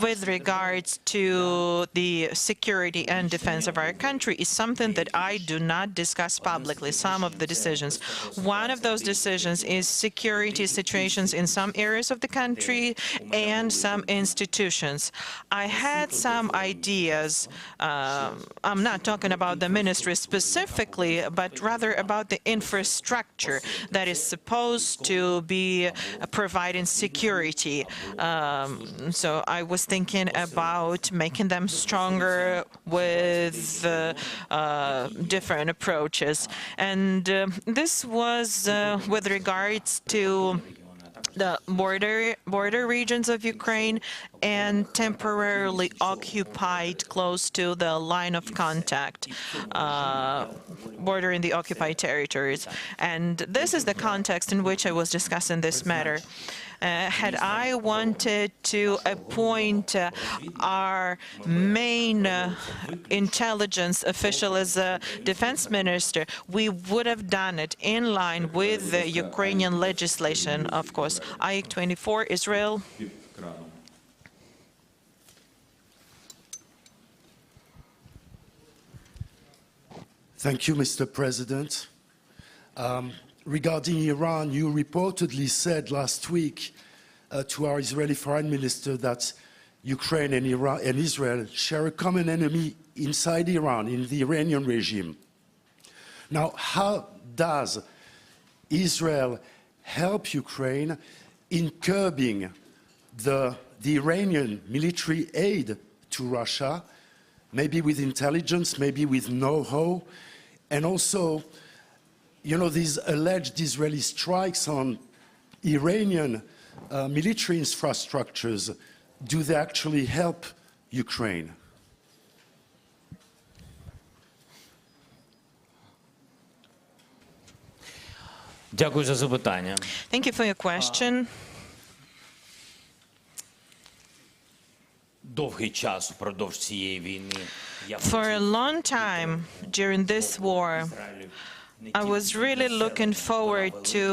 with regards to the security and defense of our country is something that I do not discuss publicly, some of the decisions. One of those decisions is security situations in some areas of the country and some institutions. I had some ideas. I'm not talking about the ministry specifically, but rather about the infrastructure that is supposed to be providing security. So I was thinking about making them stronger with different approaches. And this was with regards to the border regions of Ukraine and temporarily occupied close to the line of contact, bordering the occupied territories. And this is the context in which I was discussing this matter. Had I wanted to appoint our main intelligence official as a defense minister, we would have done it in line with the Ukrainian legislation, of course. IEC-24, Israel. Thank you, Mr. President. Regarding Iran, you reportedly said last week to our Israeli foreign minister that Ukraine and Israel share a common enemy inside Iran, in the Iranian regime. Now, how does Israel help Ukraine in curbing the Iranian military aid to Russia maybe with intelligence, maybe with know-how, and also, you know, these alleged Israeli strikes on Iranian military infrastructures, do they actually help Ukraine? Дякую за запитання. Thank you for your question. Довгий час впродовж цієї війни я For a long time during this war, I was really looking forward to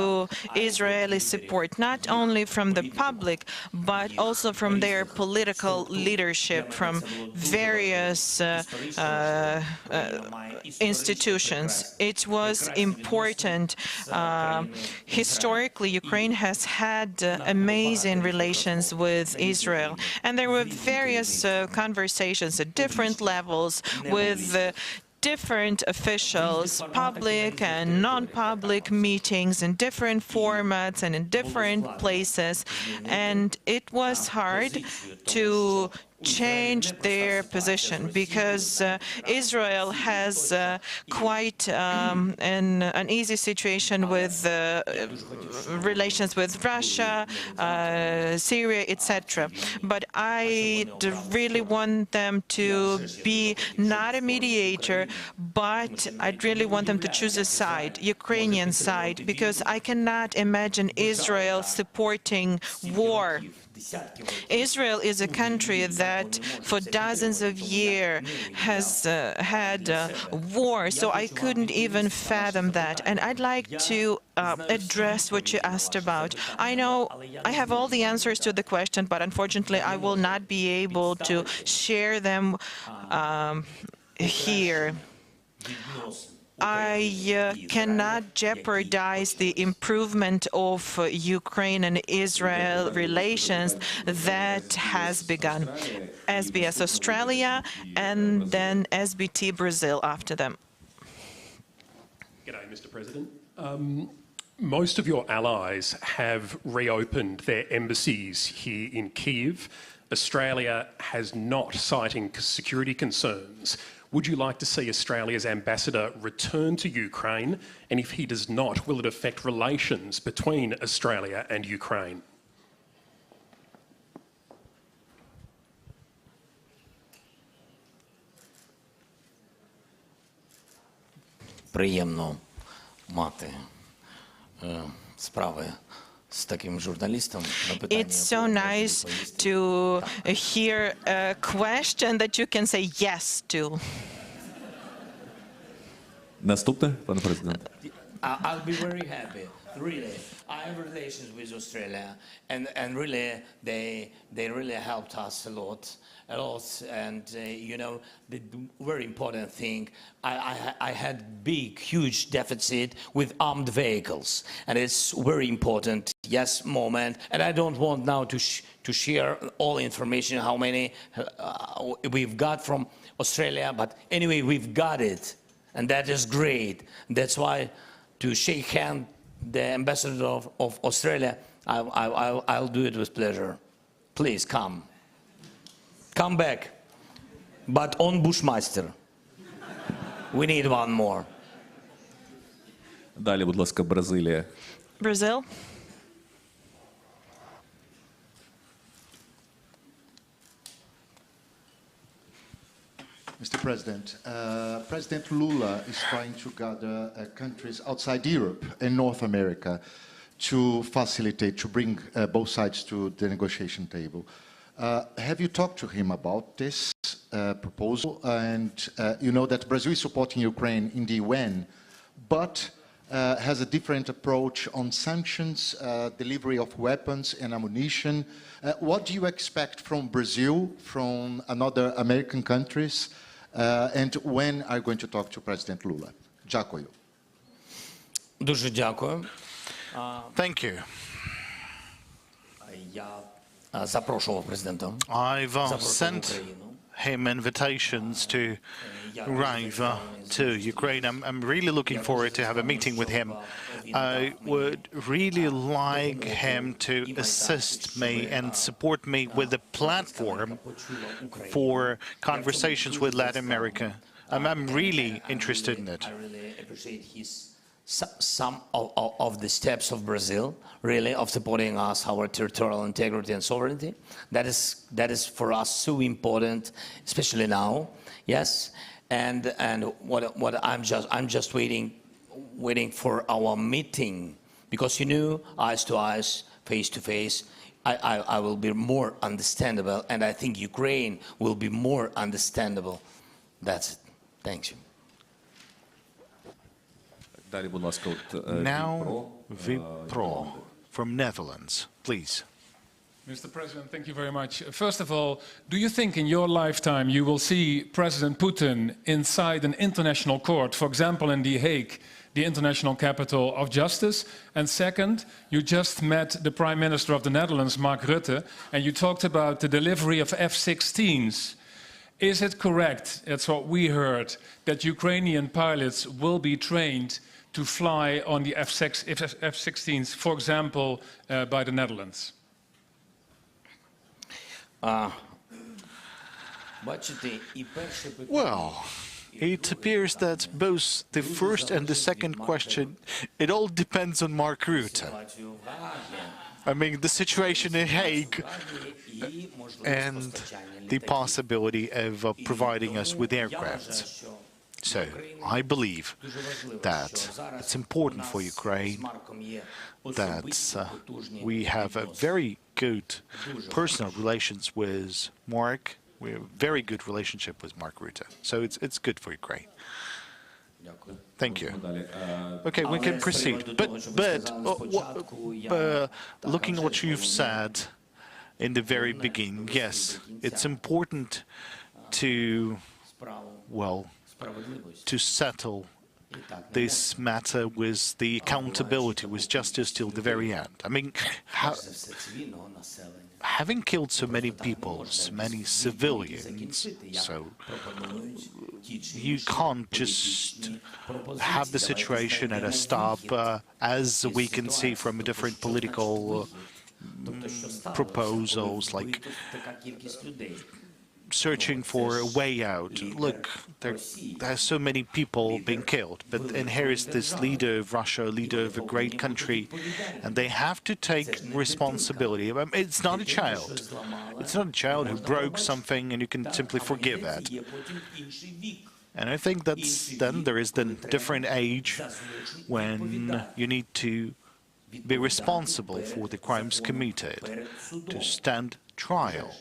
Israeli support, not only from the public, but also from their political leadership, from various institutions. It was important. Historically, Ukraine has had amazing relations with Israel, and there were various conversations at different levels with different officials, public and non-public meetings in different formats and in different places, and it was hard to change their position because Israel has quite an uneasy situation with relations with Russia, Syria, etc. But I really want them to be not a mediator, but I'd really want them to choose a side, Ukrainian side, because I cannot imagine Israel supporting war. Israel is a country that for dozens of years has had war, so I couldn't even fathom that. And I'd like to address what you asked about. I know I have all the answers to the question, but unfortunately I will not be able to share them here. I cannot jeopardize the improvement of Ukraine and Israel relations that has begun. SBS Australia and then SBT Brazil after them. G'day, Mr. President. Most of your allies have reopened their embassies here in Kyiv. Australia has not, citing security concerns. Would you like to see Australia's ambassador return to Ukraine? And if he does not, will it affect relations between Australia and Ukraine? Приємно мати справи з таким журналістом. It's so nice to hear a question that you can say yes to. Наступне, пане президент. I'll be very happy. Really, I have relations with Australia, and really, they really helped us a lot. And you know, the very important thing, I had big, huge deficit with armed vehicles, and it's very important, yes, moment. And I don't want now to share all information, how many we've got from Australia, but anyway, we've got it, and that is great. That's why to shake hand the ambassador of Australia, I'll do it with pleasure. Please come. Come back, but on Bushmaster. We need one more. Далі, будь ласка, Бразилія. Brazil. Mr. President, President Lula is trying to gather countries outside Europe and North America to facilitate, to bring both sides to the negotiation table. Have you talked to him about this proposal? And you know that Brazil is supporting Ukraine in the UN, but has a different approach on sanctions, delivery of weapons and ammunition. What do you expect from Brazil, from other American countries, and when are you going to talk to President Lula? Дякую. Дуже дякую. Thank you. Я запрошував президента. I've sent him invitations to arrive to Ukraine. I'm really looking forward to have a meeting with him. I would really like him to assist me and support me with a platform for conversations with Latin America. I'm really interested in it. I really appreciate some of the steps of Brazil, really, of supporting us, our territorial integrity and sovereignty. That is for us so important, especially now. Yes, and what I'm just waiting for our meeting, because eyes to eyes, face to face, I will be more understandable, and I think Ukraine will be more understandable. That's it. Thank you. Now, Vipro from Netherlands, please. Mr. President, thank you very much. First of all, do you think in your lifetime you will see President Putin inside an international court, for example in The Hague, the international capital of justice? And second, you just met the Prime Minister of the Netherlands, Mark Rutte, and you talked about the delivery of F-16s. Is it correct, that's what we heard, that Ukrainian pilots will be trained to fly on the F-16s, for example, by the Netherlands? Well, it appears that both the first and the second question, it all depends on Mark Rutte. I mean, the situation in Hague and the possibility of providing us with aircrafts. So, I believe that it's important for Ukraine that we have a very good personal relations with Mark. We have a very good relationship with Mark Rutte. So it's good for Ukraine. Thank you. Okay, we can proceed. But looking at what you've said in the very beginning, yes, it's important to, well, to settle this matter with the accountability, with justice till the very end. I mean, having killed so many people, so many civilians, so you can't just have the situation at a stop, as we can see from different political proposals, like searching for a way out. Look, there are so many people being killed, and here is this leader of Russia, leader of a great country, and they have to take responsibility. It's not a child. It's not a child who broke something and you can simply forgive it. And I think then there is the different age when you need to be responsible for the crimes committed, to stand trial.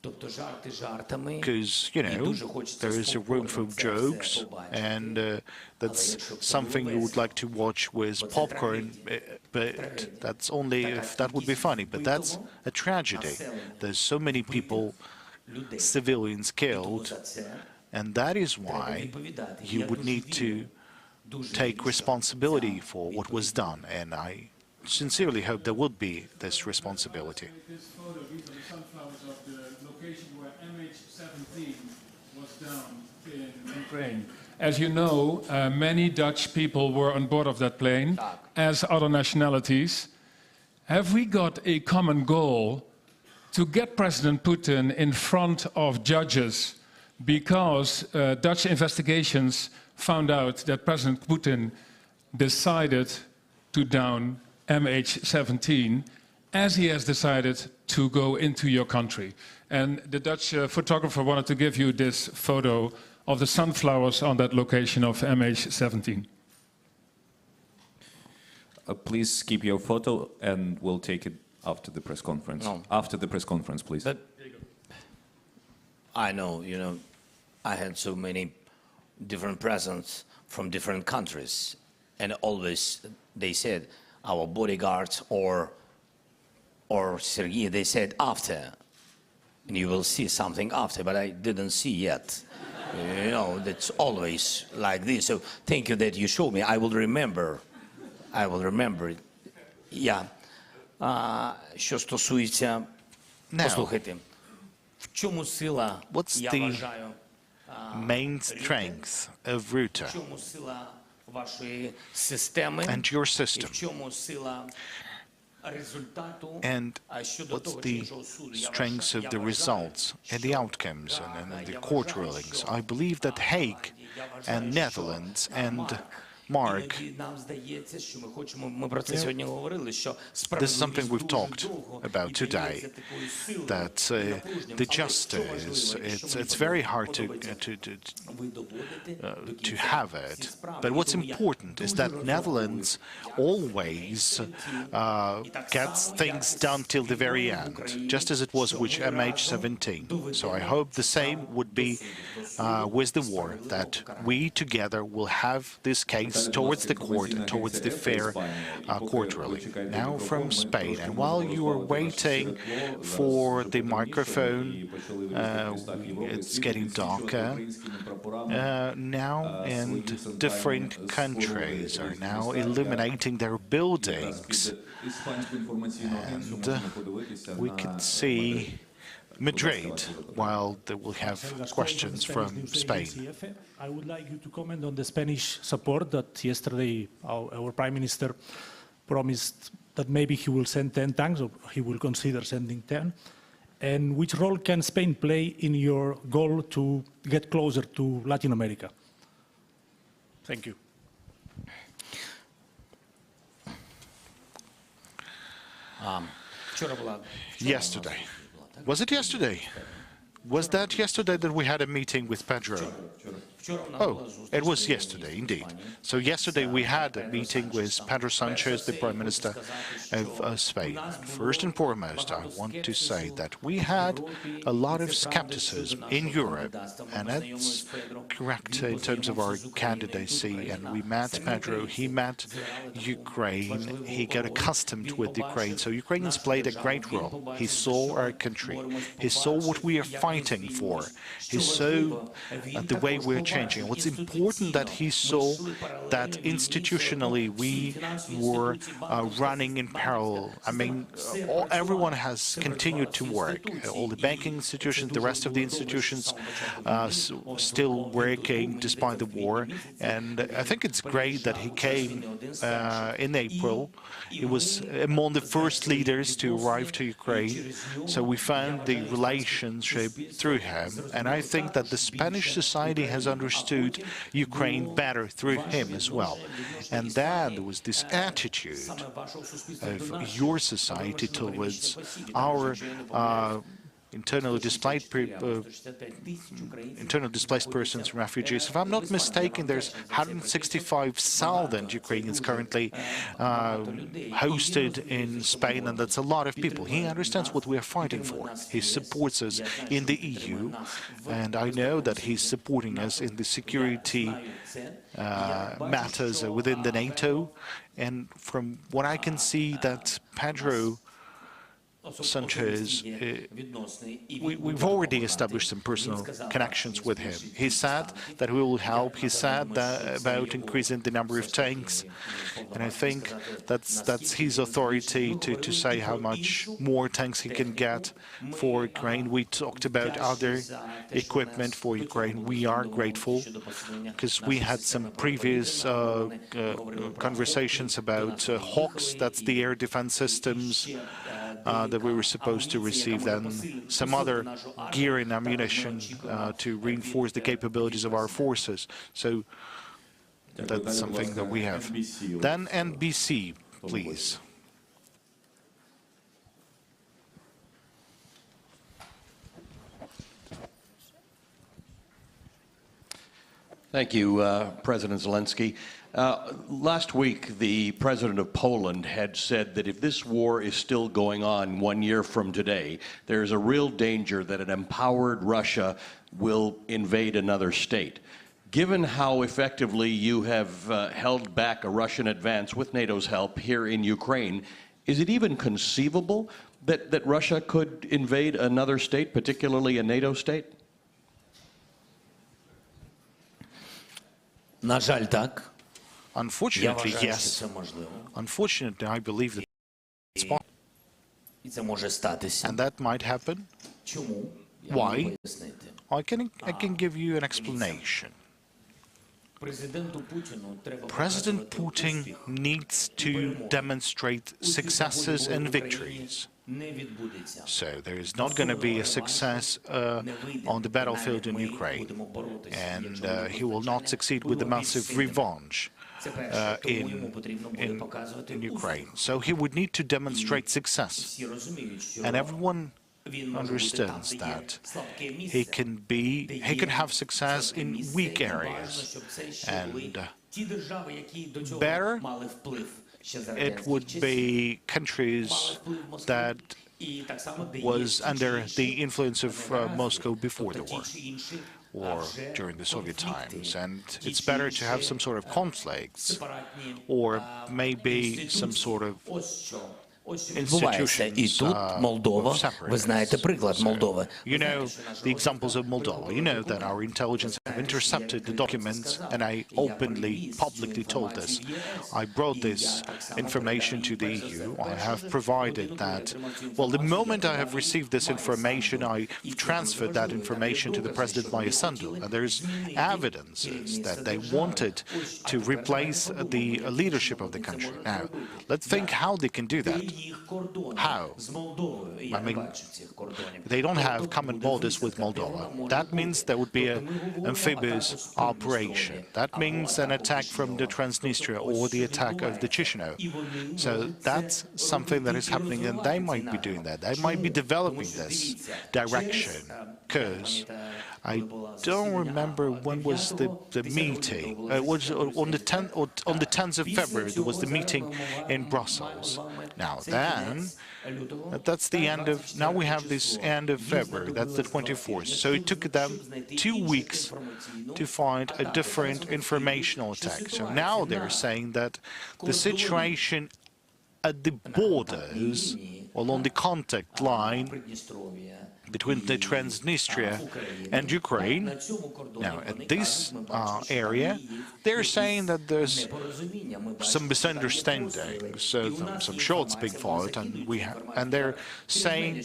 Because, there is a room for jokes, and that's something you would like to watch with popcorn, but that's only if that would be funny. But that's a tragedy. There's so many people, civilians killed, and that is why you would need to take responsibility for what was done, and I sincerely hope there will be this responsibility. Where MH17 was down in Ukraine. As you know, many Dutch people were on board of that plane, as other nationalities. Have we got a common goal to get President Putin in front of judges, because Dutch investigations found out that President Putin decided to down MH17, as he has decided to go into your country? And the Dutch photographer wanted to give you this photo of the sunflowers on that location of MH17. Please keep your photo, and we'll take it after the press conference. No. After the press conference, please. But I know, I had so many different presidents from different countries, and always they said, our bodyguards or Sergei, they said after. And you will see something after, but I didn't see yet. That's always like this. So thank you that you showed me. I will remember. I will remember it. Yeah. Що стосується... Послухайте. What's the main strength of Ruta and your system? And what's the strengths of the results and the outcomes and the court rulings? I believe that Hague and Netherlands and Mark, this is something we've talked about today, that the justice, it's very hard to have it. But what's important is that Netherlands always gets things done till the very end, just as it was with MH17. So I hope the same would be with the war, that we together will have this case towards the court and towards the fair court ruling. Now from Spain, and while you are waiting for the microphone, it's getting darker now, and different countries are now illuminating their buildings, and we can see Madrid, while they will have questions from Spain. I would like you to comment on the Spanish support that yesterday our Prime Minister promised that maybe he will send 10 tanks, or he will consider sending 10. And which role can Spain play in your goal to get closer to Latin America? Thank you. Yesterday. Was it yesterday? Was that yesterday that we had a meeting with Pedro? Oh, it was yesterday, indeed. So yesterday we had a meeting with Pedro Sanchez, the Prime Minister of Spain. First and foremost, I want to say that we had a lot of skepticism in Europe, and that's correct in terms of our candidacy. And we met Pedro, he met Ukraine, he got accustomed with Ukraine. So Ukrainians played a great role. He saw our country, he saw what we are fighting for, he saw the way we're changing. What's important that he saw that institutionally we were running in parallel. I mean, everyone has continued to work. All the banking institutions, the rest of the institutions still working despite the war. And I think it's great that he came in April. He was among the first leaders to arrive to Ukraine. So we found the relationship through him. And I think that the Spanish society has understood Ukraine better through him as well. And then there was this attitude of your society towards our internally displaced persons and refugees. If I'm not mistaken, there's 165,000 Ukrainians currently hosted in Spain, and that's a lot of people. He understands what we are fighting for. He supports us in the EU, and I know that he's supporting us in the security matters within the NATO. And from what I can see, that Pedro Sanchez, we've already established some personal connections with him. He said that we will help. He said that about increasing the number of tanks, and I think that's his authority to say how much more tanks he can get for Ukraine. We talked about other equipment for Ukraine. We are grateful because we had some previous conversations about Hawks, that's the air defense systems that we were supposed to receive, then some other gear and ammunition to reinforce the capabilities of our forces. So that's something that we have. Then NBC, please. Thank you, President Zelensky. Last week, the president of Poland had said that if this war is still going on 1 year from today, there's a real danger that an empowered Russia will invade another state. Given how effectively you have held back a Russian advance with NATO's help here in Ukraine, is it even conceivable that Russia could invade another state, particularly a NATO state? На жаль, так. Unfortunately, yes. Unfortunately, I believe that it's possible. And that might happen. Why? I can give you an explanation. President Putin needs to demonstrate successes and victories. So there is not going to be a success on the battlefield in Ukraine, and he will not succeed with the massive revenge in Ukraine. So he would need to demonstrate success, and everyone understands that he can have success in weak areas, and better it would be countries that was under the influence of Moscow before the war or during the Soviet times, and it's better to have some sort of conflicts or maybe some sort of Відбувається. І тут Молдова, ви знаєте приклад Молдови. You know the examples of Moldova. You know that our intelligence have intercepted the documents, and I openly, publicly told this. I brought this information to the EU. I have provided that. Well, the moment I have received this information, I transferred that information to the President Mayassandu, and there's evidences that they wanted to replace the leadership of the country. Now, let's think how they can do that. How? I mean, they don't have common borders with Moldova. That means there would be an amphibious operation. That means an attack from the Transnistria or the attack of the Chisinau. So that's something that is happening, and they might be doing that. They might be developing this direction, because I don't remember when was the meeting. It was on the 10th of February. There was the meeting in Brussels. Now then, that's the end of. Now we have this end of February. That's the 24th. So it took them 2 weeks to find a different informational attack. So now they're saying that the situation at the borders, along the contact line between the Transnistria and Ukraine. Now, at this area, they're saying that there's some misunderstandings, some shots being fired, and they're saying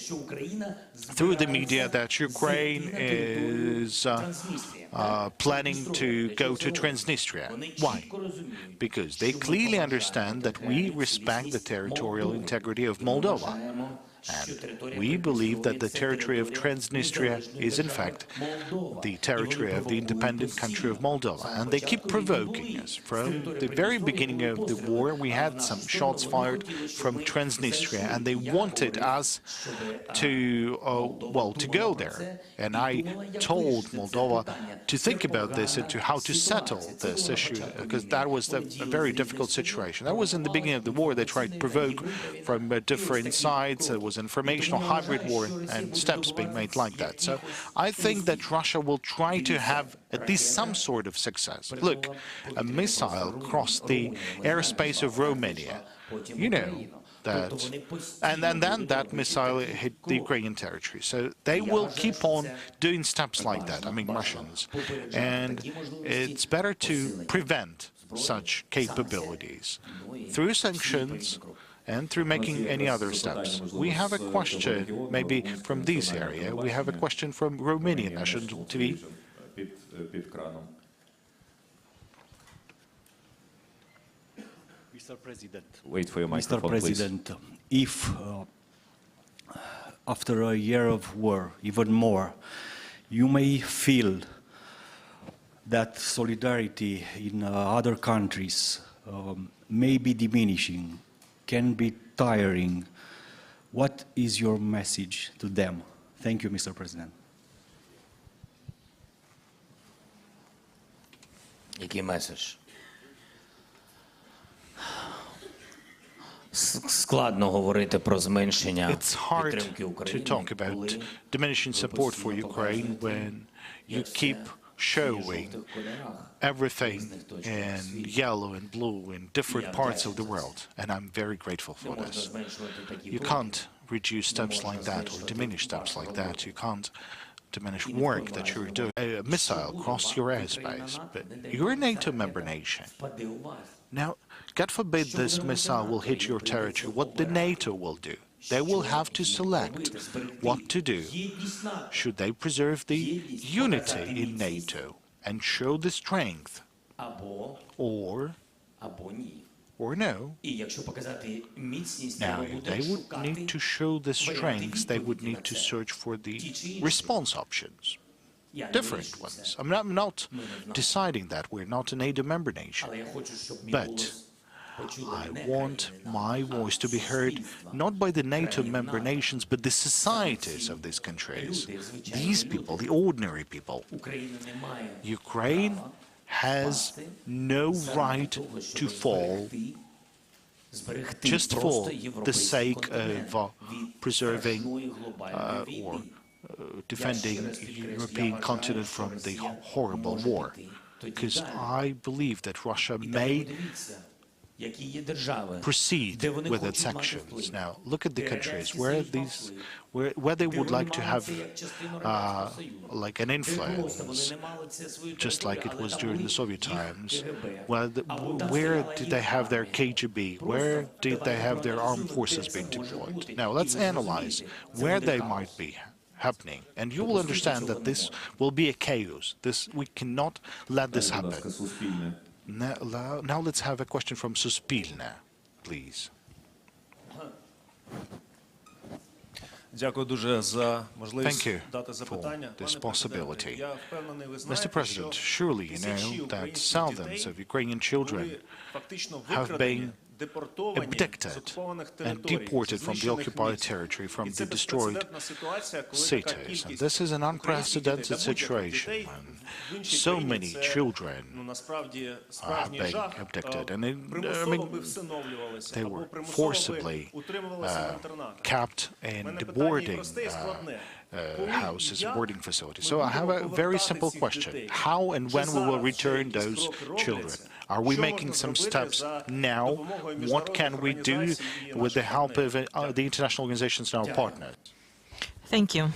through the media that Ukraine is planning to go to Transnistria. Why? Because they clearly understand that we respect the territorial integrity of Moldova. And we believe that the territory of Transnistria is, in fact, the territory of the independent country of Moldova. And they keep provoking us. From the very beginning of the war, we had some shots fired from Transnistria, and they wanted us to go there. And I told Moldova to think about this and to how to settle this issue, because that was a very difficult situation. That was in the beginning of the war. They tried to provoke from different sides. It was informational hybrid war and steps being made like that. So I think that Russia will try to have at least some sort of success. Look, a missile crossed the airspace of Romania. You know that, and then that missile hit the Ukrainian territory. So they will keep on doing steps like that, I mean Russians. And it's better to prevent such capabilities through sanctions and through making any other steps. We have a question, maybe from this area. We have a question from Romanian National TV. Mr. President. Wait for your microphone, Mr. President, if after a year of war, even more, you may feel that solidarity in other countries may be diminishing, can be tiring. What is your message to them? Thank you, Mr. President. Який меседж? Складно говорити про зменшення підтримки України. It's hard to talk about diminishing support for Ukraine when you keep showing everything in yellow and blue in different parts of the world, and I'm very grateful for this. You can't reduce steps like that or diminish steps like that. You can't diminish work that you're doing. A missile crossed your airspace, but you're a NATO member nation. Now, God forbid this missile will hit your territory. What the NATO will do? They will have to select what to do. Should they preserve the unity in NATO and show the strength, or no? Now, if they would need to show the strengths, they would need to search for the response options, different ones. I'm not deciding that. We're not a NATO member nation. But I want my voice to be heard not by the NATO member nations, but the societies of these countries. These people, the ordinary people. Ukraine has no right to fall just for the sake of preserving or defending the European continent from the horrible war. Because I believe that Russia may proceed with its actions. Now, look at the countries where they would like to have like an influence, just like it was during the Soviet times. Where did they have their KGB? Where did they have their armed forces being deployed? Now, let's analyze where they might be happening, and you will understand that this will be a chaos. We cannot let this happen. Now let's have a question from Суспільне, please. Thank you for this possibility. Mr. President, surely you know that thousands of Ukrainian children have been abducted and deported from the occupied territory, from the destroyed cities. And this is an unprecedented situation when so many children have been abducted. And they were forcibly kept in the boarding houses, boarding facilities. So I have a very simple question. How and when we will return those children? Are we making some steps now? What can we do with the help of the international organizations and our partners? Thank you.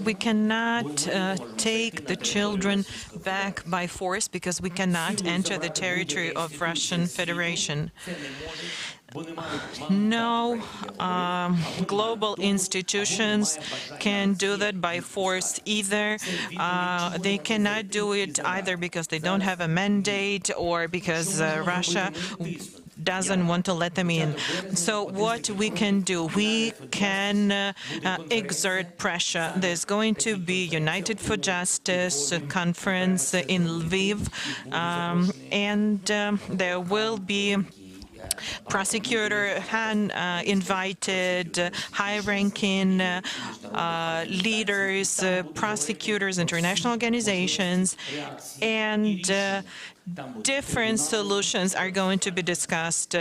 We cannot take the children back by force because we cannot enter the territory of Russian Federation. No global institutions can do that by force either. They cannot do it either because they don't have a mandate or because Russia doesn't want to let them in. So what we can do, we can exert pressure. There's going to be United for Justice conference in Lviv, and there will be prosecutor Han invited high-ranking leaders, prosecutors, international organizations, and different solutions are going to be discussed.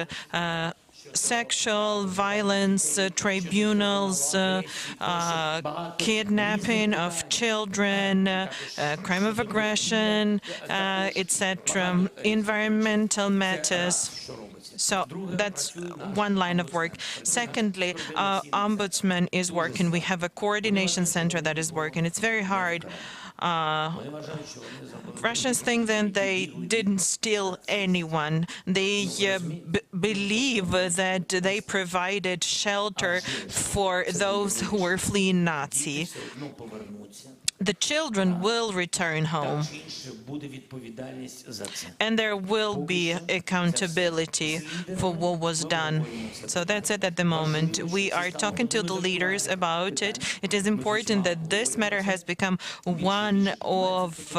Sexual violence tribunals, kidnapping of children, crime of aggression, etc., environmental matters. So that's one line of work. Secondly, Ombudsman is working. We have a coordination center that is working. It's very hard. Russians think that they didn't steal anyone. They believe that they provided shelter for those who were fleeing Nazi. The children will return home, and there will be accountability for what was done. So that's it at the moment. We are talking to the leaders about it. It is important that this matter has become one of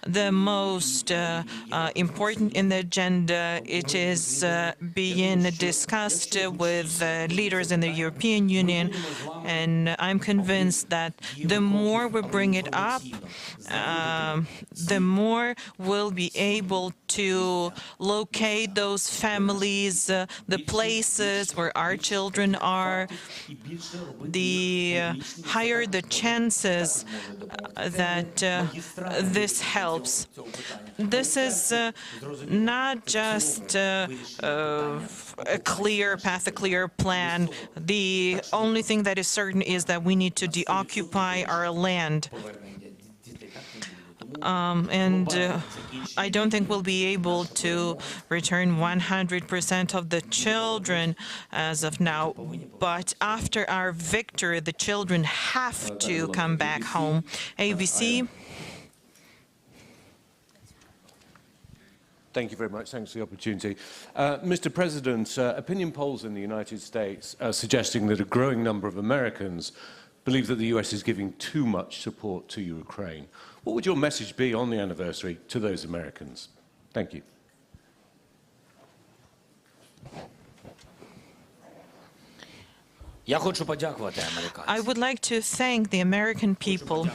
the most important in the agenda. It is being discussed with leaders in the European Union, and I'm convinced that the more we bring it up, the more we'll be able to locate those families, the places where our children are, the higher the chances that this helps. This is not just a clear path, a clear plan. The only thing that is certain is that we need to deoccupy our land. I don't think we'll be able to return 100% of the children as of now. But after our victory, the children have to come back home. ABC. Thank you very much. Thanks for the opportunity. Mr. President, opinion polls in the United States are suggesting that a growing number of Americans believe that the US is giving too much support to Ukraine. What would your message be on the anniversary to those Americans? Thank you. I would like to thank the American people.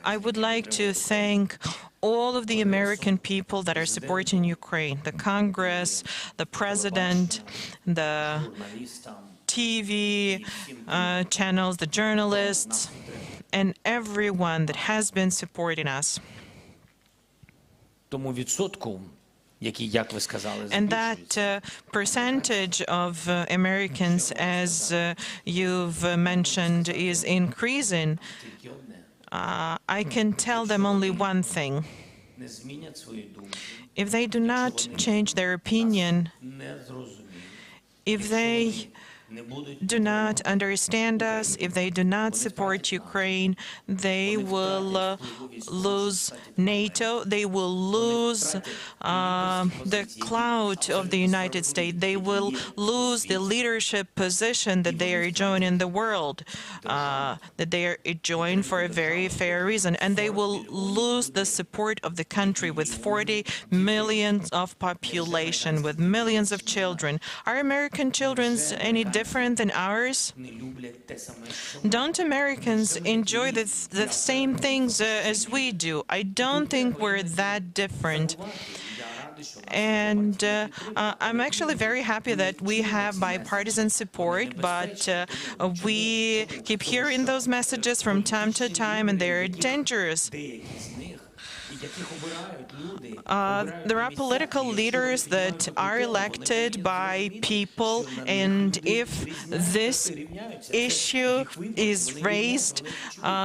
I would like to thank all of the American people that are supporting Ukraine, the Congress, the President, the TV channels, the journalists, and everyone that has been supporting us. And that percentage of Americans, as you've mentioned, is increasing. I can tell them only one thing. If they do not change their opinion, if they do not understand us, if they do not support Ukraine, they will lose NATO, they will lose the clout of the United States, they will lose the leadership position that they are enjoying in the world, that they are enjoying for a very fair reason, and they will lose the support of the country with 40 million of population, with millions of children. Are American children any different than ours? Don't Americans enjoy the same things as we do? I don't think we're that different. And I'm actually very happy that we have bipartisan support, but we keep hearing those messages from time to time, and they're dangerous. There are political leaders that are elected by people, and if this issue is raised,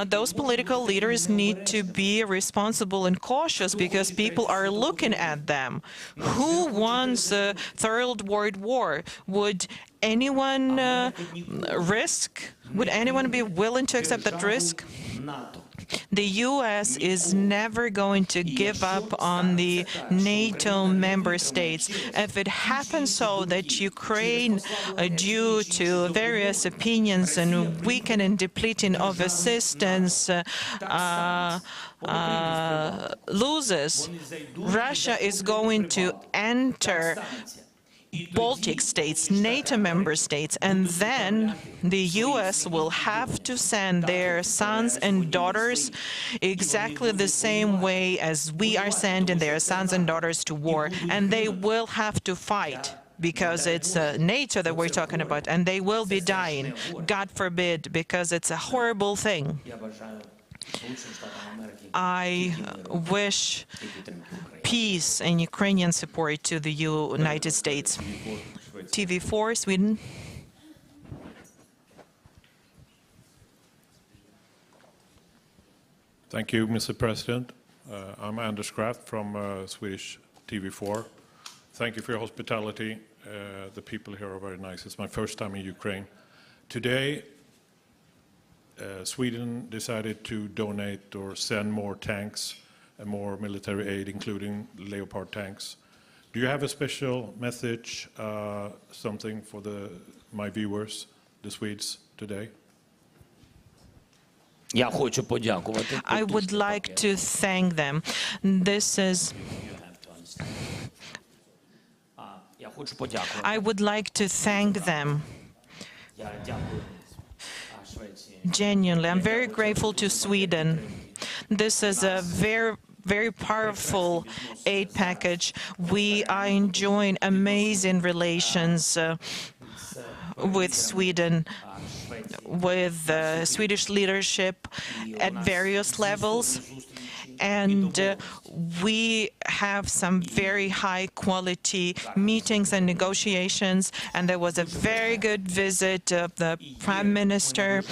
those political leaders need to be responsible and cautious because people are looking at them. Who wants a third world war? Would anyone would anyone be willing to accept that risk? The U.S. is never going to give up on the NATO member states. If it happens so that Ukraine, due to various opinions and weakening and depleting of assistance, loses, Russia is going to enter Baltic states, NATO member states, and then the U.S. will have to send their sons and daughters exactly the same way as we are sending their sons and daughters to war, and they will have to fight because it's NATO that we're talking about, and they will be dying, God forbid, because it's a horrible thing. I wish peace and Ukrainian support to the United States. TV4, Sweden. Thank you, Mr. President. I'm Anders Kraft from Swedish TV4. Thank you for your hospitality. The people here are very nice. It's my first time in Ukraine. Today, Sweden decided to donate or send more tanks and more military aid, including Leopard tanks. Do you have a special message, something for my viewers, the Swedes, today? I would like to thank them. I would like to thank them. Genuinely, I'm very grateful to Sweden. This is a very powerful aid package. We are enjoying amazing relations with Sweden, with the Swedish leadership at various levels. And we have some very high-quality meetings and negotiations, and there was a very good visit of the Prime Minister.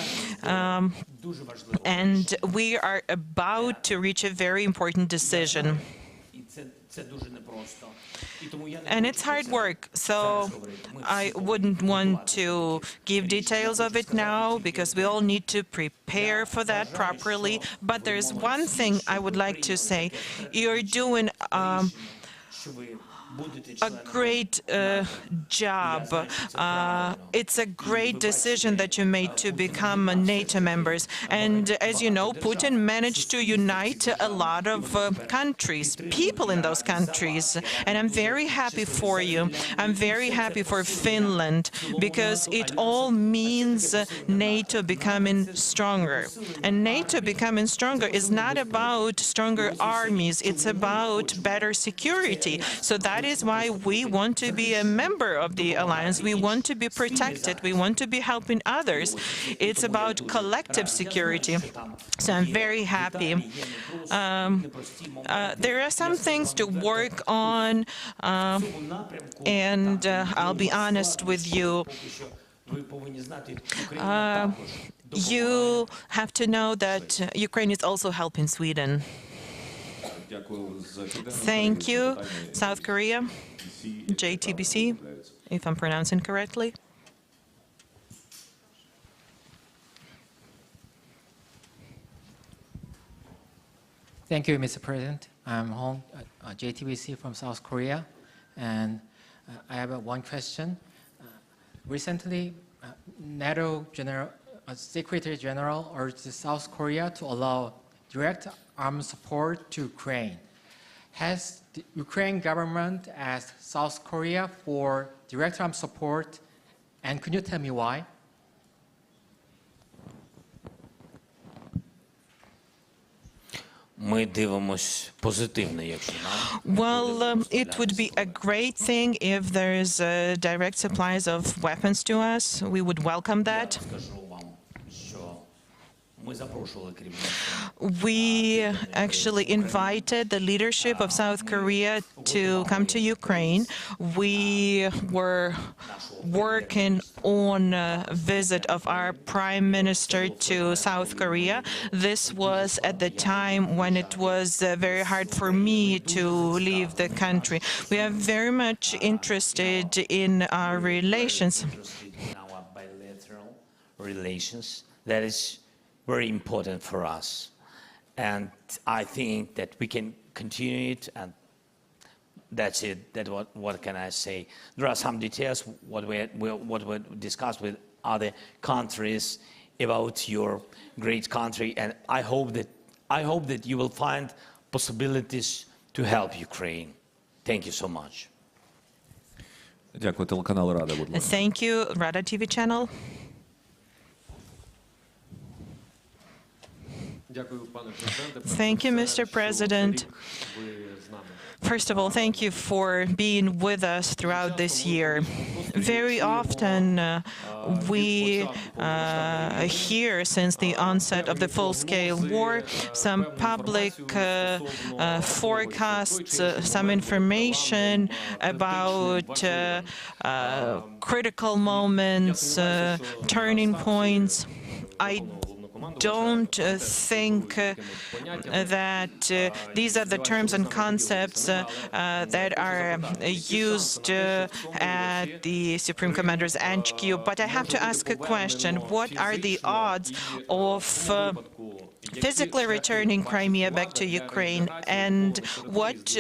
And we are about to reach a very important decision. And it's hard work, so I wouldn't want to give details of it now, because we all need to prepare for that properly. But there's one thing I would like to say. You're doing a great job. It's a great decision that you made to become NATO members. And as you know, Putin managed to unite a lot of countries, people in those countries. And I'm very happy for you. I'm very happy for Finland, because it all means NATO becoming stronger. And NATO becoming stronger is not about stronger armies. It's about better security. So that is why we want to be a member of the alliance. We want to be protected. We want to be helping others. It's about collective security. So I'm very happy. There are some things to work on, and I'll be honest with you. You have to know that Ukraine is also helping Sweden. Thank you. South Korea, JTBC, if I'm pronouncing correctly. Thank you, Mr. President. I'm Hong, JTBC from South Korea, and I have one question. Recently, NATO Secretary General urged South Korea to allow direct armed support to Ukraine. Has the Ukraine government asked South Korea for direct armed support, and could you tell me why? Well, it would be a great thing if there's direct supplies of weapons to us. We would welcome that. We actually invited the leadership of South Korea to come to Ukraine. We were working on a visit of our Prime Minister to South Korea. This was at the time when it was very hard for me to leave the country. We are very much interested in our relations. That is very important for us, and I think that we can continue it, and that's it. What can I say? There are some details what we discussed with other countries about your great country, and I hope that you will find possibilities to help Ukraine. Thank you so much. Thank you, Rada TV channel. Thank you, Mr. President. First of all, thank you for being with us throughout this year. Very often we hear since the onset of the full-scale war some public forecasts, some information about critical moments, turning points. I don't think that these are the terms and concepts that are used at the Supreme Commander's HQ. But I have to ask a question. What are the odds of physically returning Crimea back to Ukraine, and what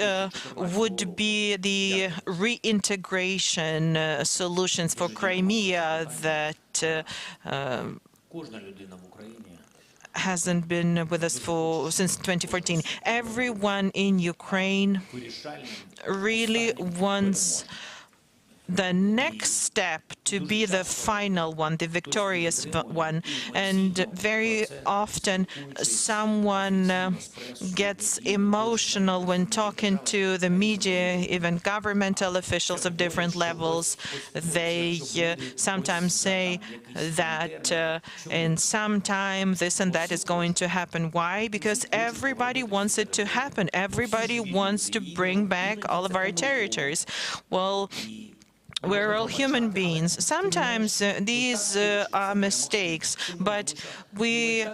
would be the reintegration solutions for Crimea that hasn't been with us since 2014. Everyone in Ukraine really wants the next step to be the final one, the victorious one. And very often someone gets emotional when talking to the media, even governmental officials of different levels. They sometimes say that in some time this and that is going to happen. Why? Because everybody wants it to happen. Everybody wants to bring back all of our territories. Well, We're all human beings. Sometimes these are mistakes, but we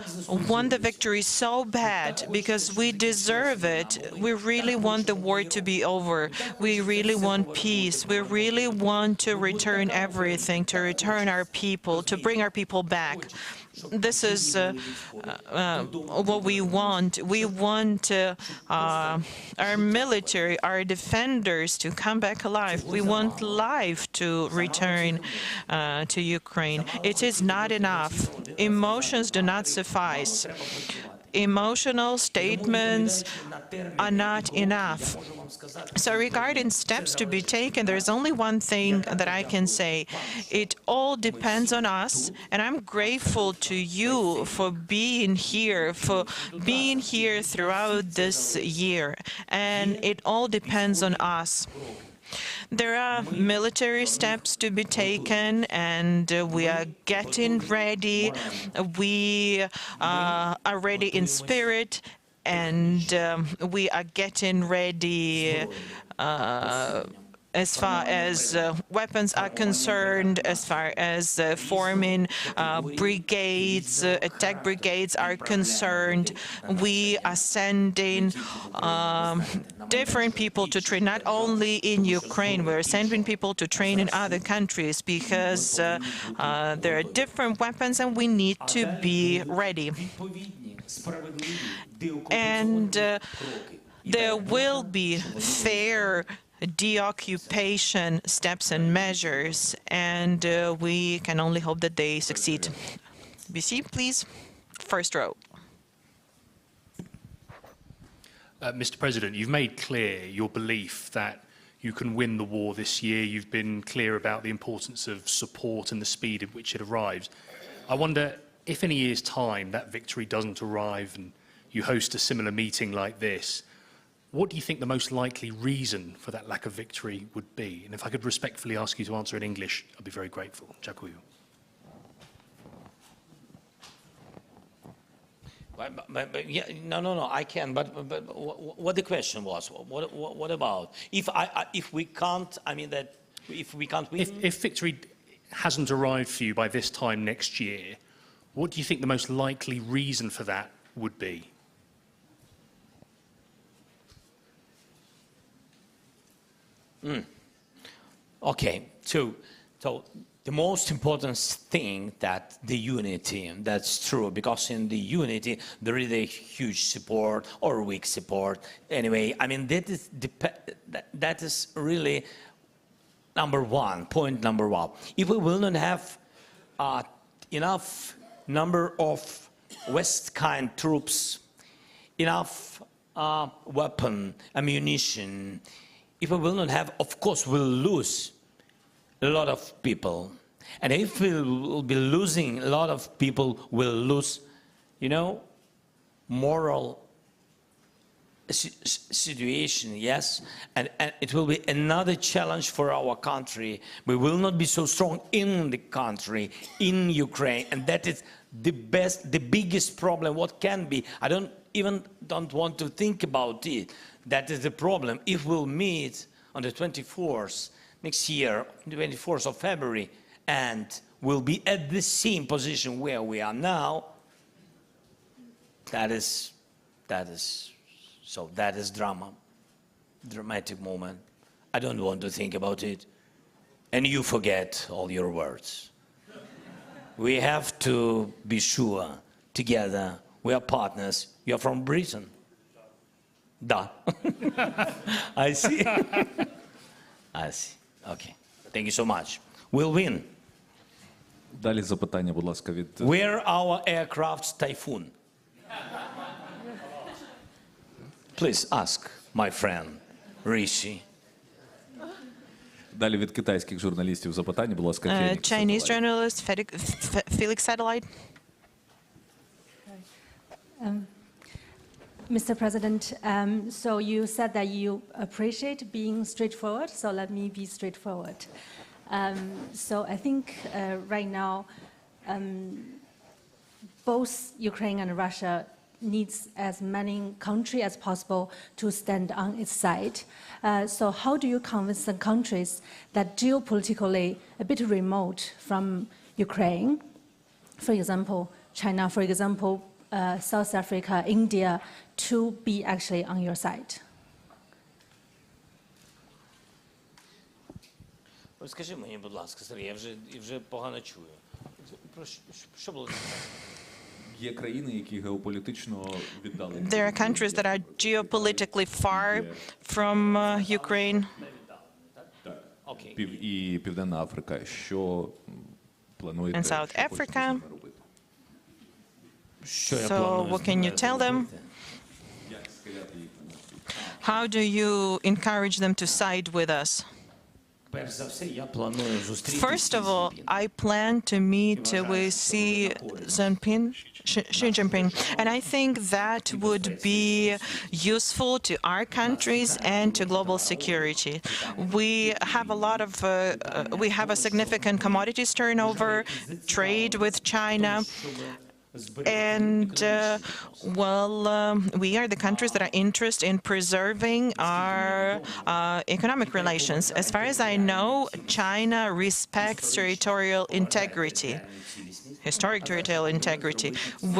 want the victory so bad because we deserve it. We really want the war to be over. We really want peace. We really want to return everything, to return our people, to bring our people back. This is what we want. We want our military, our defenders to come back alive. We want life to return to Ukraine. It is not enough. Emotions do not suffice. Emotional statements are not enough. So regarding steps to be taken, there's only one thing that I can say. It all depends on us, and I'm grateful to you for being here throughout this year, and it all depends on us. There are military steps to be taken, and we are getting ready. We are ready in spirit, and we are getting ready as far as weapons are concerned, as far as forming brigades, attack brigades are concerned. We are sending different people to train, not only in Ukraine, we're sending people to train in other countries because there are different weapons and we need to be ready. And there will be fair deoccupation steps and measures, and we can only hope that they succeed. BC, please. First row. Mr. President, you've made clear your belief that you can win the war this year. You've been clear about the importance of support and the speed at which it arrives. I wonder if in a year's time that victory doesn't arrive and you host a similar meeting like this, what do you think the most likely reason for that lack of victory would be? And if I could respectfully ask you to answer in English, I'd be very grateful. Dziękuję. Yeah, no, I can. But what the question was? What about if we can't? I mean that if we can't win. If victory hasn't arrived for you by this time next year, what do you think the most likely reason for that would be? Okay, so the most important thing that the unity, that's true, because in the unity there is a huge support or weak support. Anyway, I mean that is really point number one. If we will not have enough number of West kind troops, enough weapon, ammunition, if we will not have, of course, we'll lose a lot of people. And if we will be losing a lot of people, we'll lose, moral situation, yes? And it will be another challenge for our country. We will not be so strong in the country, in Ukraine. And that is the biggest problem, what can be. I don't want to think about it. That is the problem. If we'll meet on the 24th next year, the 24th of February, and we'll be at the same position where we are now, that is dramatic moment. I don't want to think about it. And you forget all your words. We have to be sure, together, we are partners. You're from Britain. Da. I see. I see. Okay. Thank you so much. We'll win. Далі запитання, будь ласка, від... Where our aircraft Typhoon? Please ask my friend Rishi. Далі від китайських журналістів запитання, будь ласка, Chinese journalist Felix Satellite. Mr. President, so you said that you appreciate being straightforward, so let me be straightforward. So I think right now, both Ukraine and Russia needs as many countries as possible to stand on its side. So how do you convince the countries that geopolitically a bit remote from Ukraine, for example, China, for example, South Africa, India, to be actually on your side? Скажи мені, будь ласка, Сергій, я вже погано чую. Що було? Є країни, які геополітично віддали. There are countries that are geopolitically far from Ukraine. І Південна Африка. Що плануєте? And South Africa. робити? So what can you tell them? How do you encourage them to side with us? First of all, I plan to meet with Xi Jinping, and I think that would be useful to our countries and to global security. We have a significant commodities turnover, trade with China. And, we are the countries that are interested in preserving our economic relations. As far as I know, China respects territorial integrity, historic territorial integrity,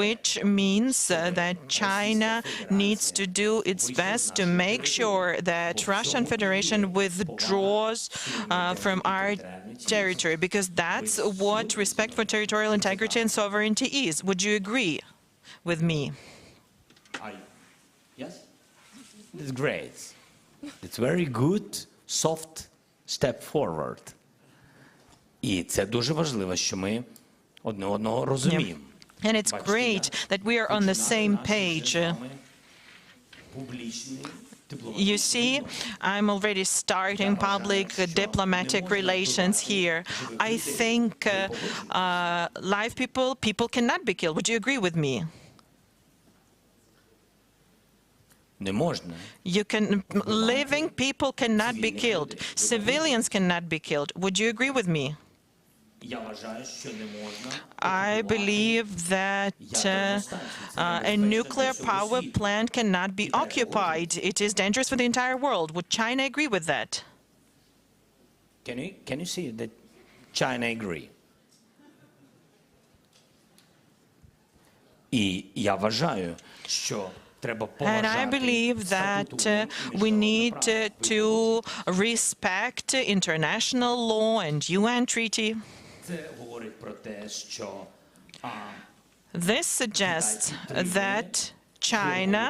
which means that China needs to do its best to make sure that Russian Federation withdraws from our territory, because that's what respect for territorial integrity and sovereignty is. Would you agree with me? Yes? It's great. It's very good, soft step forward. І це дуже важливо, що ми одне одного розуміємо. And it's great that we are on the same page. You see, I'm already starting public diplomatic relations here. I think live people cannot be killed. Would you agree with me? Living people cannot be killed. Civilians cannot be killed. Would you agree with me? I believe that a nuclear power plant cannot be occupied. It is dangerous for the entire world. Would China agree with that? Can you see that China agree? І я вважаю, що треба поважати. And I believe that we need to respect international law and UN treaty. This suggests that China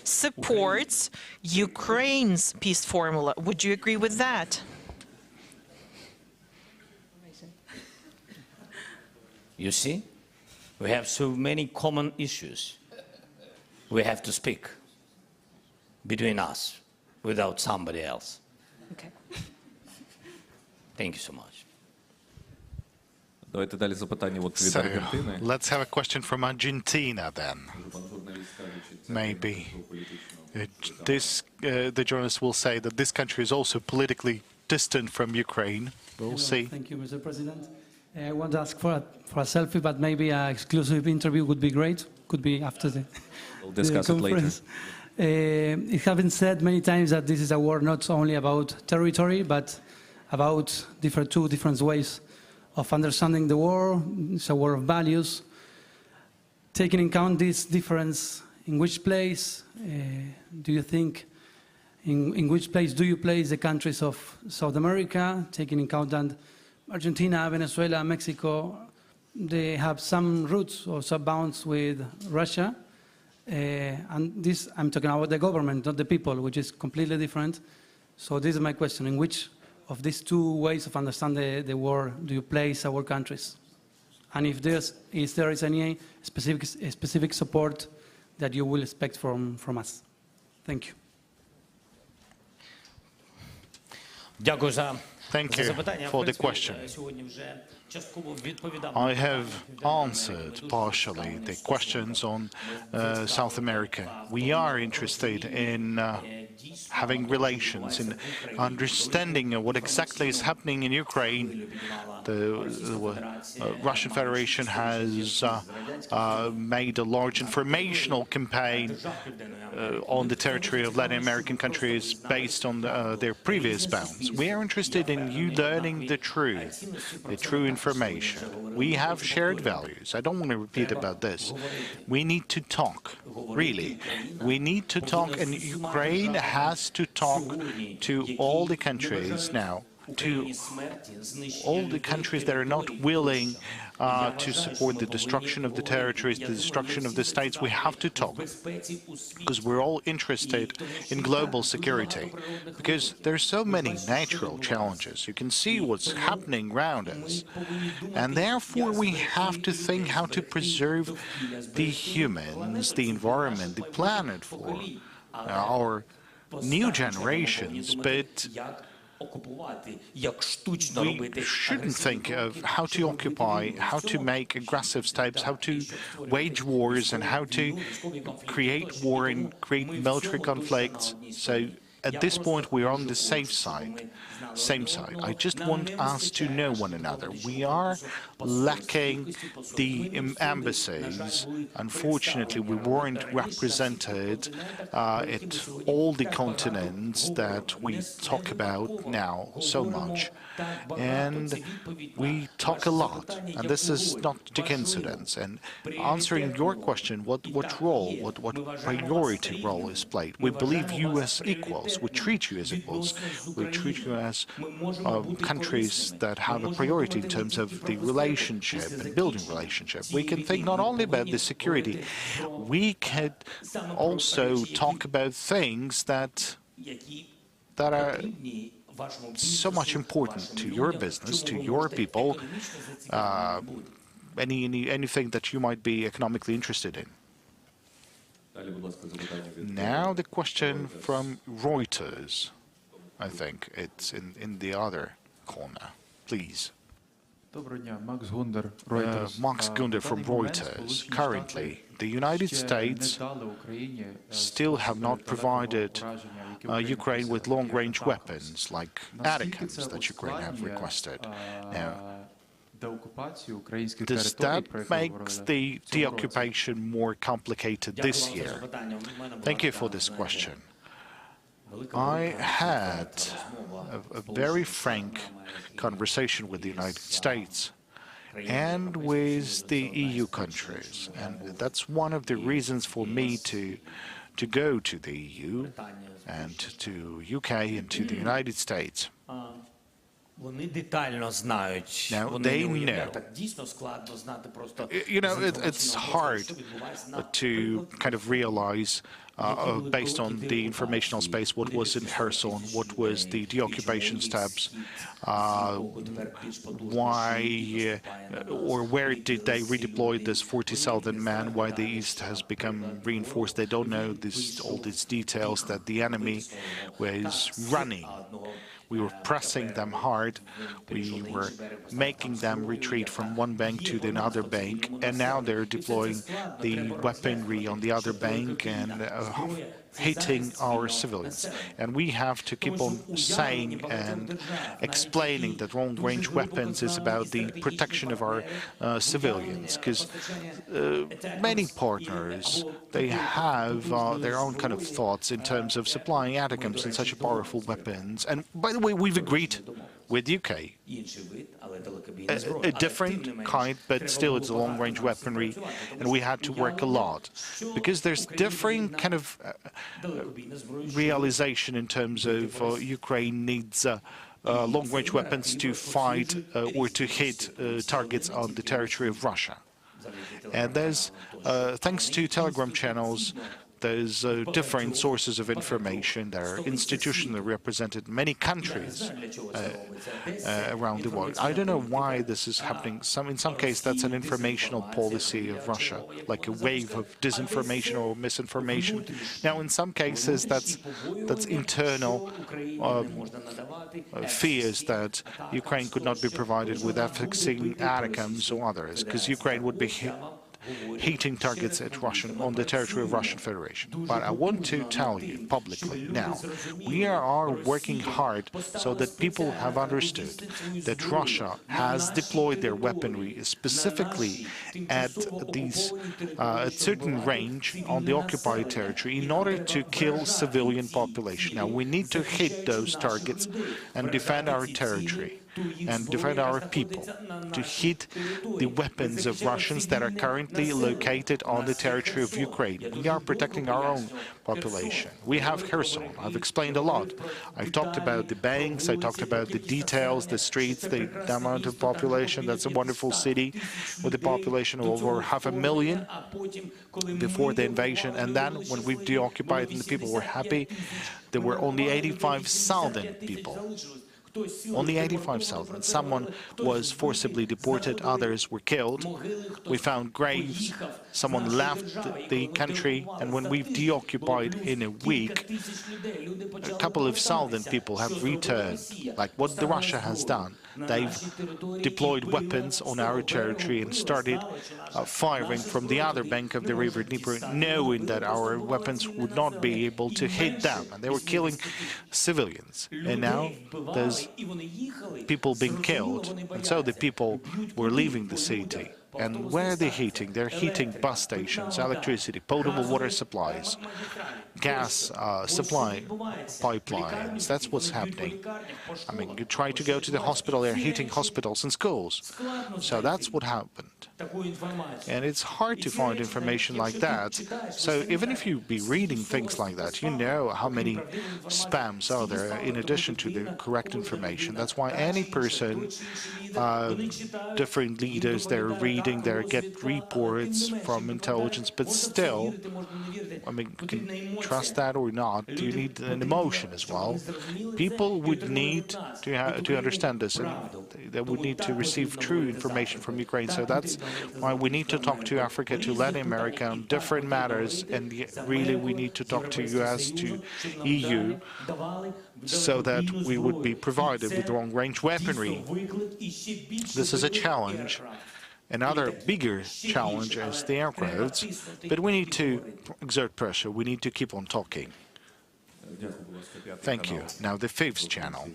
supports Ukraine's peace formula. Would you agree with that? You see, we have so many common issues. We have to speak between us without somebody else. Okay. Thank you so much. Давайте далі запитання від So, Аргентини. let's have a question from Argentina then. Maybe. The journalist will say that this country is also politically distant from Ukraine. We'll see. Thank you, Mr. President. I want to ask for a selfie, but maybe an exclusive interview would be great. Could be after We'll discuss it later. It has been said many times that this is a war not only about territory, but about two different ways of understanding the war. It's a war of values. Taking into account this difference, in which place do you think, in which place do you place the countries of South America, taking into account that Argentina, Venezuela, Mexico, they have some roots or some bounds with Russia. And this, I'm talking about the government, not the people, which is completely different. So this is my question. In which of these two ways of understanding the war do you place our countries? And if there is any specific support that you will expect from us? Thank you. Thank you for the question. I have answered partially the questions on South America. We are interested in having relations, in understanding what exactly is happening in Ukraine. The Russian Federation has made a large informational campaign on the territory of Latin American countries based on their previous bounds. We are interested in you learning the true information. We have shared values. I don't want to repeat about this. We need to talk, really. We need to talk, and Ukraine has to talk to all the countries now, to all the countries that are not willing to support the destruction of the territories, the destruction of the states. We have to talk, because we're all interested in global security, because there are so many natural challenges. You can see what's happening around us, and therefore we have to think how to preserve the humans, the environment, the planet for our new generations, but we shouldn't think of how to occupy, how to make aggressive steps, how to wage wars, and how to create war and create military conflicts. So at this point, we're on the safe side. Same side. I just want us to know one another. We are lacking the embassies. Unfortunately, we weren't represented at all the continents that we talk about now so much. And we talk a lot, and this is not a coincidence. And answering your question, what role, what priority role is played? We believe you as equals. We treat you as equals. We treat you as countries that have a priority in terms of the relationship and building relationship. We can think not only about the security, we can also talk about things that are so much important to your business, to your people, anything that you might be economically interested in. Now the question from Reuters. I think it's in the other corner. Please. Max Gunder from Reuters. Currently, the United States still have not provided Ukraine with long-range weapons like ATACMS that Ukraine have requested. Now, does that make the deoccupation more complicated this year? Thank you for this question. I had a very frank conversation with the United States and with the EU countries, and that's one of the reasons for me to go to the EU and to UK and to the United States. Now, they know. You know, it's hard to kind of realize, based on the informational space, what was in Kherson, what was the deoccupation steps, why or where did they redeploy this 40,000 men, why the East has become reinforced. They don't know all these details, that the enemy was running. We were pressing them hard. We were making them retreat from one bank to the other bank, and now they're deploying the weaponry on the other bank and hitting our civilians. And we have to keep on saying and explaining that long-range weapons is about the protection of our civilians, because many partners, they have their own kind of thoughts in terms of supplying ATACMS and such powerful weapons. And by the way, we've agreed with UK. A different kind, but still it's a long-range weaponry, and we had to work a lot, because there's different kind of realization in terms of Ukraine needs long-range weapons to fight or to hit targets on the territory of Russia. And there's, thanks to Telegram channels, there's different sources of information that are institutionally represented in many countries around the world. I don't know why this is happening. In some cases, that's an informational policy of Russia, like a wave of disinformation or misinformation. Now, in some cases, that's internal fears that Ukraine could not be provided with F-16 ATACMS or others, because Ukraine would be hitting targets at on the territory of Russian Federation. But I want to tell you publicly now, we are working hard so that people have understood that Russia has deployed their weaponry specifically at a certain range on the occupied territory in order to kill civilian population. Now, we need to hit those targets and defend our territory and defend our people, to hit the weapons of Russians that are currently located on the territory of Ukraine. We are protecting our own population. We have Kherson. I've explained a lot. I've talked about the banks, I talked about the details, the streets, the amount of population. That's a wonderful city with a population of over 500,000 before the invasion. And then when we deoccupied and the people were happy, there were only 85,000 people. Only 85,000. Someone was forcibly deported, others were killed. We found graves, someone left the country, and when we've deoccupied in a week, a couple of thousand people have returned, like what Russia has done. They've deployed weapons on our territory and started firing from the other bank of the river Dnieper, knowing that our weapons would not be able to hit them, and they were killing civilians. And now there's people being killed, and so the people were leaving the city. And where are they hitting? They're hitting bus stations, electricity, potable water supplies, gas supply pipelines. That's what's happening. I mean, you try to go to the hospital, they're hitting hospitals and schools. So that's what happened. And it's hard to find information like that. So even if you be reading things like that, you know how many spams are there in addition to the correct information. That's why any person, different leaders, they're reading, they get reports from intelligence, but still, I mean, you can trust that or not. You need an emotion as well. People would need to understand this, and they would need to receive true information from Ukraine. So that's why we need to talk to Africa, to Latin America on different matters, and really we need to talk to US, to EU, so that we would be provided with long-range weaponry. This is a challenge. Another bigger challenge is the aircrafts, but we need to exert pressure. We need to keep on talking. Thank you. Now the fifth channel.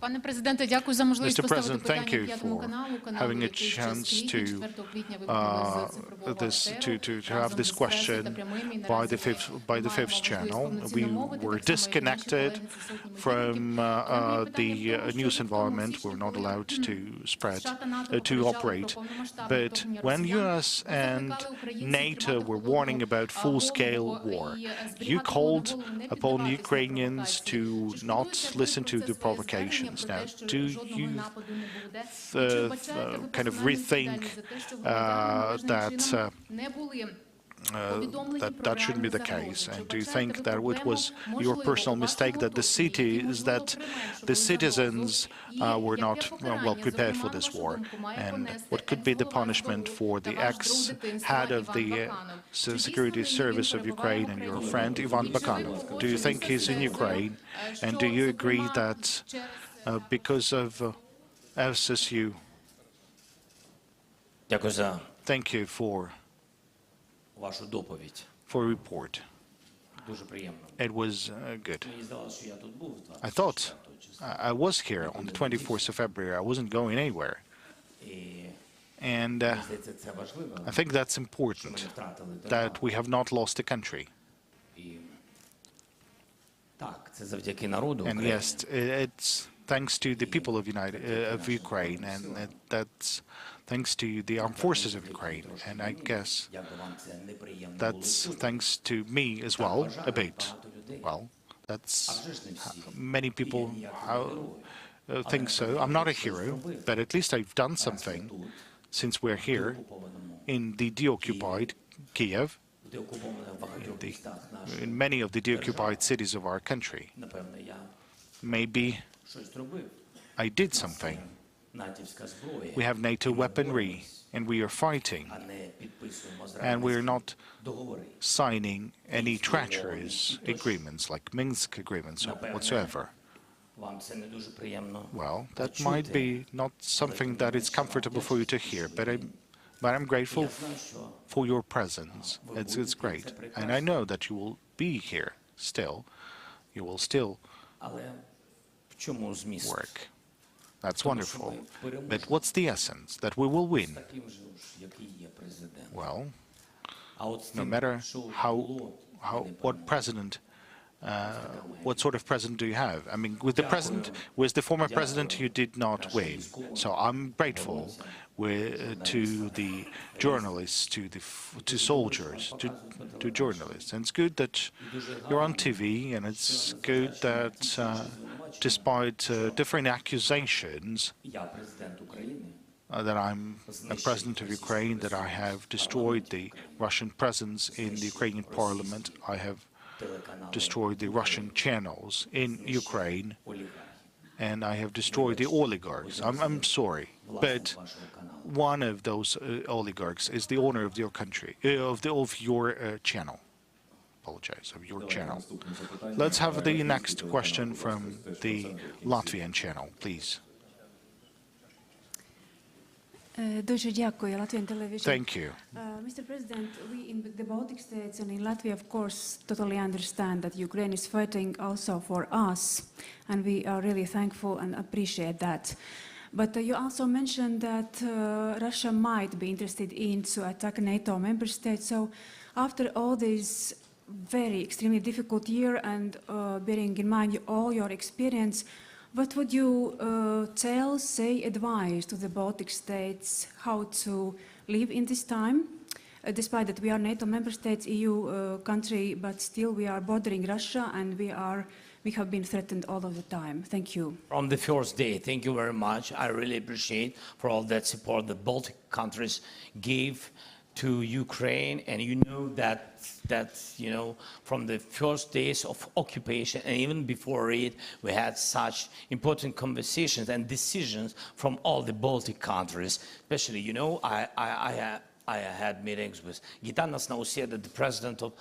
Пане президенте, дякую за можливість поставити President, thank питання you П'ятому for каналу, having a який ще chance стоїть. to 4 квітня ви провели з цифрового to have this question by the fifth channel. We were disconnected from the news environment. We were not allowed to to operate. But when US and NATO were warning about full-scale war, you called upon Ukrainians to not listen to the provocations. Now, do you kind of rethink that shouldn't be the case? And do you think that it was your personal mistake that the citizens were not well prepared for this war? And what could be the punishment for the ex-head of the security service of Ukraine and your friend Ivan Bakanov? Do you think he's in Ukraine? And do you agree that because of FSSU? Thank you for report. It was good. I thought I was here on the 24th of February. I wasn't going anywhere. And I think that's important, that we have not lost the country. And yes, it's thanks to the people of Ukraine, and that's thanks to the armed forces of Ukraine. And I guess that's thanks to me as well, a bit. Well, that's many people think so. I'm not a hero, but at least I've done something since we're here in the deoccupied Kiev, in many of the deoccupied cities of our country. Maybe I did something. We have NATO weaponry, and we are fighting, and we are not signing any treacherous agreements like Minsk agreements or whatsoever. Well, that might be not something that is comfortable for you to hear, but I'm grateful for your presence. It's great. And I know that you will be here still. You will still work. That's wonderful. But what's the essence? That we will win. Well, no matter what president, what sort of president do you have? I mean, with the former president, you did not win. So I'm grateful to the journalists, to soldiers, to journalists. And it's good that you're on TV, and it's good that despite different accusations that I'm a president of Ukraine, that I have destroyed the Russian presence in the Ukrainian parliament, I have destroyed the Russian channels in Ukraine, and I have destroyed the oligarchs. I'm sorry, but one of those oligarchs is the owner of your country, of your channel. Apologize, of your channel. Let's have the next question from the Latvian channel, please. Дуже дякую, Latvian television. Thank you. Mr. President, we in the Baltic states and in Latvia, of course, totally understand that Ukraine is fighting also for us, and we are really thankful and appreciate that. But you also mentioned that Russia might be interested in to attack NATO member states. So after all this very extremely difficult year and bearing in mind all your experience, what would you advise to the Baltic states how to live in this time? Despite that we are NATO member states, EU country, but still we are bordering Russia and we have been threatened all of the time. Thank you. From the first day, thank you very much. I really appreciate for all that support the Baltic countries gave to Ukraine, and you know that from the first days of occupation and even before it, we had such important conversations and decisions from all the Baltic countries. Especially, I had meetings with Gitanas Nausėda, the president of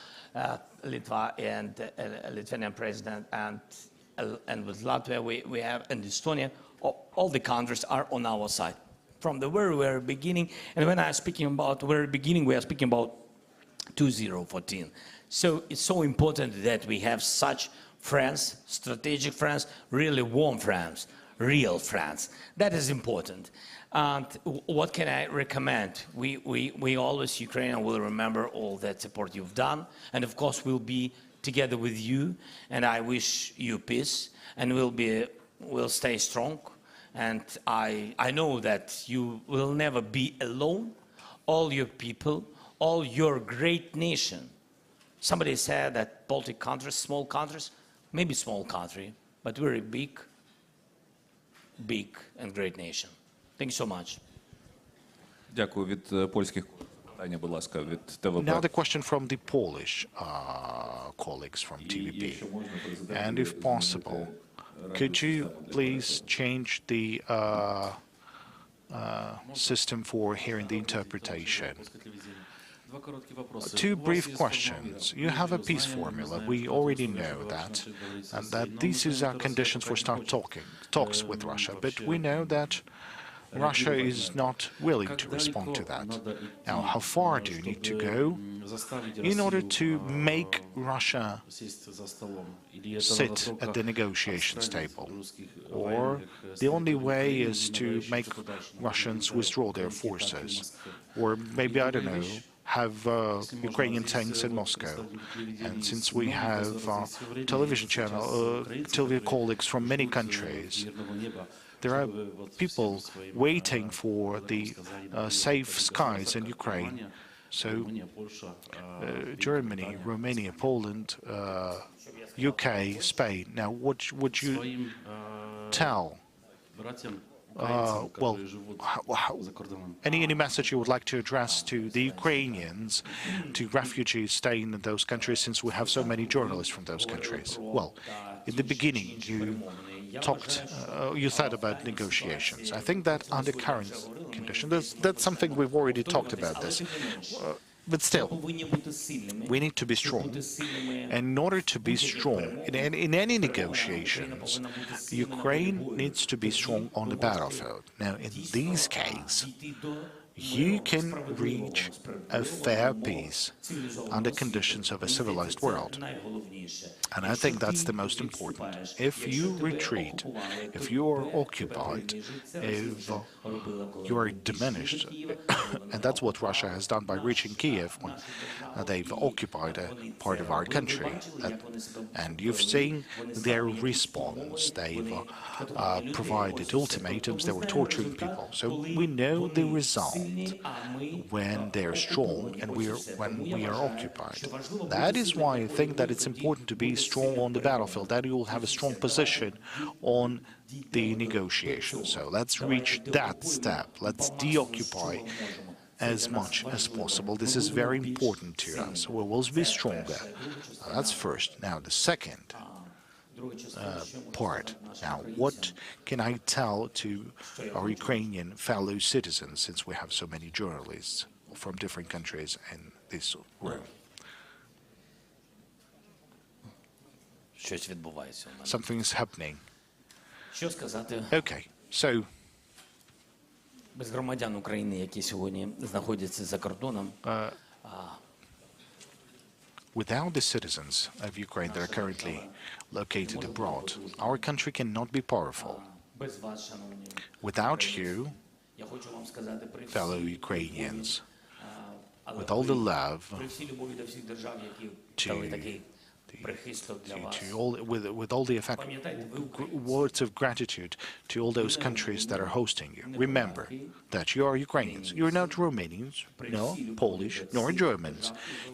Litva, and Lithuanian president, and with Latvia we have, and Estonia. All the countries are on our side from the very, very beginning. And when I'm speaking about the very beginning, we are speaking about 2014. So it's so important that we have such friends, strategic friends, really warm friends, real friends. That is important. And what can I recommend? We always, Ukrainian, will remember all that support you've done. And of course, we'll be together with you. And I wish you peace. And we'll stay strong. And I know that you will never be alone. All your people, all your great nation. Somebody said that Baltic countries, small countries, maybe small country, but very big and great nation. Thank you so much. Дякую. Від польських питання, будь ласка, від ТВП. Now the question from the Polish colleagues from TVP. And if possible, could you please change the system for hearing the interpretation? Two brief questions. You have a peace formula. We already know that, and that these are conditions for talks with Russia. But we know that Russia is not willing to respond to that. Now, how far do you need to go in order to make Russia sit at the negotiations table? Or the only way is to make Russians withdraw their forces? Or maybe, I don't know, have Ukrainian tanks in Moscow. And since we have television colleagues from many countries, there are people waiting for the safe skies in Ukraine. So Germany, Romania, Poland, UK, Spain. Now, what would you tell? Any message you would like to address to the Ukrainians, to refugees staying in those countries, since we have so many journalists from those countries? Well, in the beginning, you thought about negotiations. I think that under current conditions, that's something we've already talked about this. But still, we need to be strong. And in order to be strong in any negotiations, Ukraine needs to be strong on the battlefield. Now, in these cases, you can reach a fair peace under conditions of a civilized world. And I think that's the most important. If you retreat, if you are occupied, if you are diminished, and that's what Russia has done by reaching Kiev when they've occupied a part of our country. And you've seen their response. They've provided ultimatums, they were torturing people. So we know the result when they're strong and when we are occupied. That is why I think that it's important to be strong on the battlefield, that you will have a strong position on the negotiations. So let's reach that step. Let's deoccupy as much as possible. This is very important to us. We will be stronger. That's first. Now, the second part. Now, what can I tell to our Ukrainian fellow citizens, since we have so many journalists from different countries in this room? Something is happening. Okay, so без громадян України, які сьогодні знаходяться за кордоном, without the citizens of Ukraine that are currently located abroad, our country cannot be powerful. Without you, fellow Ukrainians, with all the love with all the words of gratitude to all those countries that are hosting you. Remember that you are Ukrainians. You're not Romanians, nor Polish, nor Germans.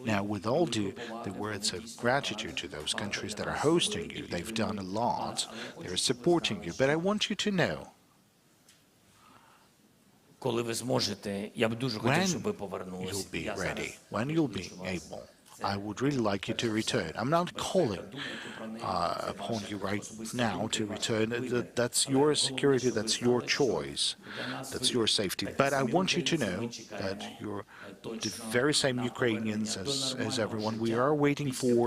Now, with all the words of gratitude to those countries that are hosting you, they've done a lot. They're supporting you. But I want you to know, коли ви зможете, я б дуже хотів, щоб ви повернулися. You'll be ready. When you'll be able. I would really like you to return. I'm not calling upon you right now to return. That's your security, that's your choice, that's your safety. But I want you to know that you're the very same Ukrainians as everyone. We are waiting for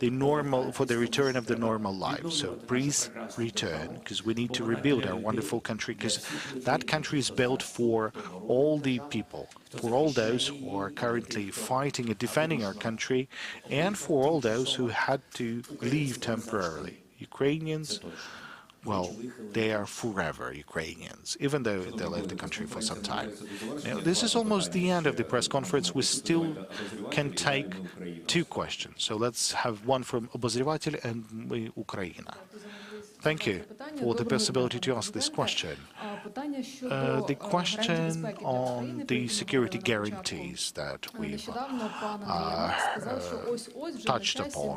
the return of the normal life. So please return, because we need to rebuild our wonderful country, because that country is built for all the people, for all those who are currently fighting and defending our country, and for all those who had to leave temporarily. Ukrainians, well, they are forever Ukrainians, even though they left the country for some time. Now, this is almost the end of the press conference. We still can take two questions. So let's have one from Обозреватель and Ukraine. Thank you for the possibility to ask this question. The question on the security guarantees that we've touched upon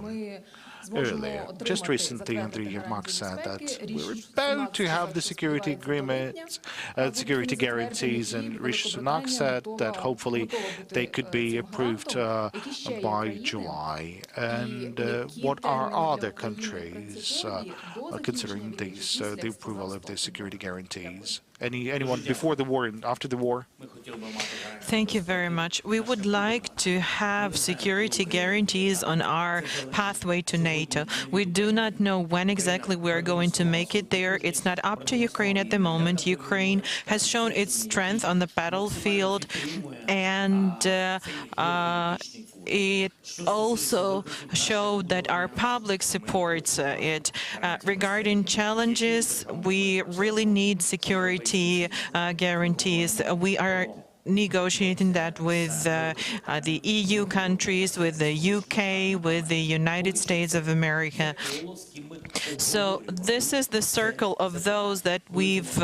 earlier. Just recently, Andriy Yermak said that we're about to have the security agreements, security guarantees, and Rishi Sunak said that hopefully they could be approved by July. And what are other countries considering the approval of the security guarantees? Anyone before the war and after the war? Thank you very much. We would like to have security guarantees on our pathway to NATO. We do not know when exactly we're going to make it there. It's not up to Ukraine at the moment. Ukraine has shown its strength on the battlefield, and it also showed that our public supports it. Regarding challenges, we really need security guarantees. We are negotiating that with the EU countries, with the UK, with the United States of America. So this is the circle of those that we've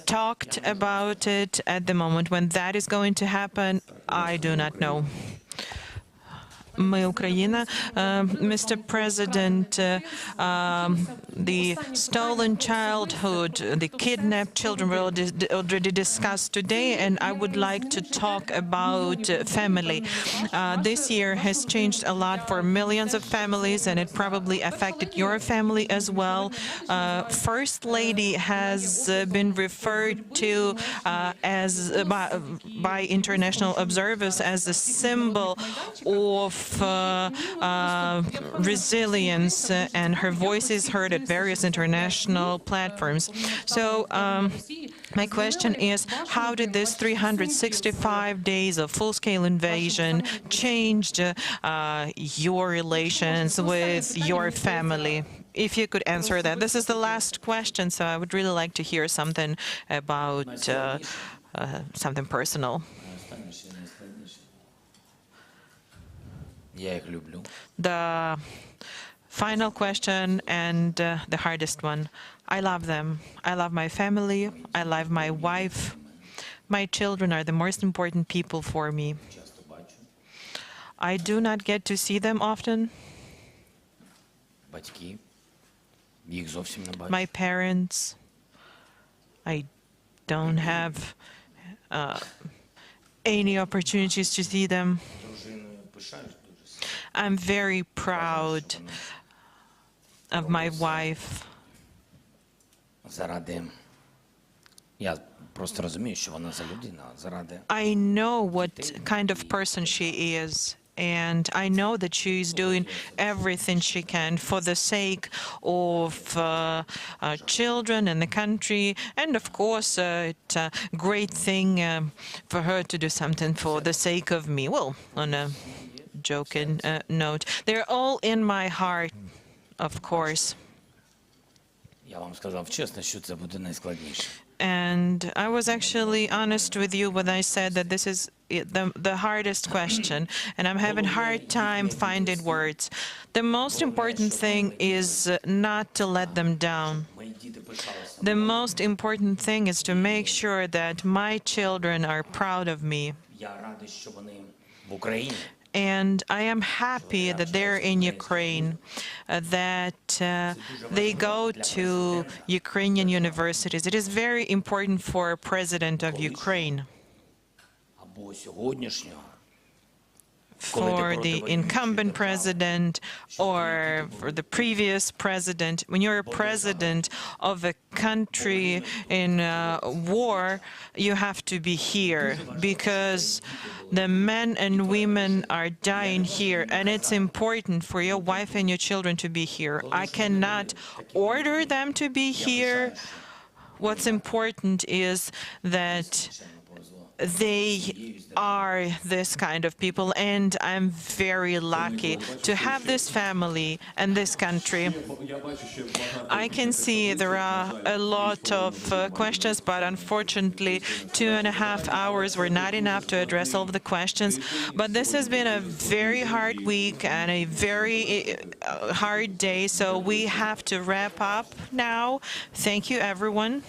talked about it at the moment. When that is going to happen, I do not know. Ми Україна. Mr. President, the stolen childhood, the kidnapped children were already discussed today, and I would like to talk about family. This year has changed a lot for millions of families, and it probably affected your family as well. First Lady has been referred to by international observers as a symbol of resilience, and her voice is heard at various international platforms. So my question is, how did this 365 days of full-scale invasion change your relations with your family? If you could answer that. This is the last question, so I would really like to hear something about something personal. The final question and the hardest one. I love them. I love my family. I love my wife. My children are the most important people for me. I do not get to see them often. My parents, I don't have any opportunities to see them. I'm very proud of my wife. I know what kind of person she is, and I know that she is doing everything she can for the sake of children and the country, and of course it's a great thing for her to do something for the sake of me. Well, on a joking note, they're all in my heart, of course. And I was actually honest with you when I said that this is the hardest question, and I'm having a hard time finding words. The most important thing is not to let them down. The most important thing is to make sure that my children are proud of me. And I am happy that they're in Ukraine, that they go to Ukrainian universities. It is very important for a president of Ukraine, for the incumbent president or for the previous president. When you're a president of a country in war, you have to be here because the men and women are dying here, and it's important for your wife and your children to be here. I cannot order them to be here. What's important is that they are this kind of people, and I'm very lucky to have this family and this country. I can see there are a lot of questions, but unfortunately 2.5 hours were not enough to address all of the questions. But this has been a very hard week and a very hard day, so we have to wrap up now. Thank you, everyone.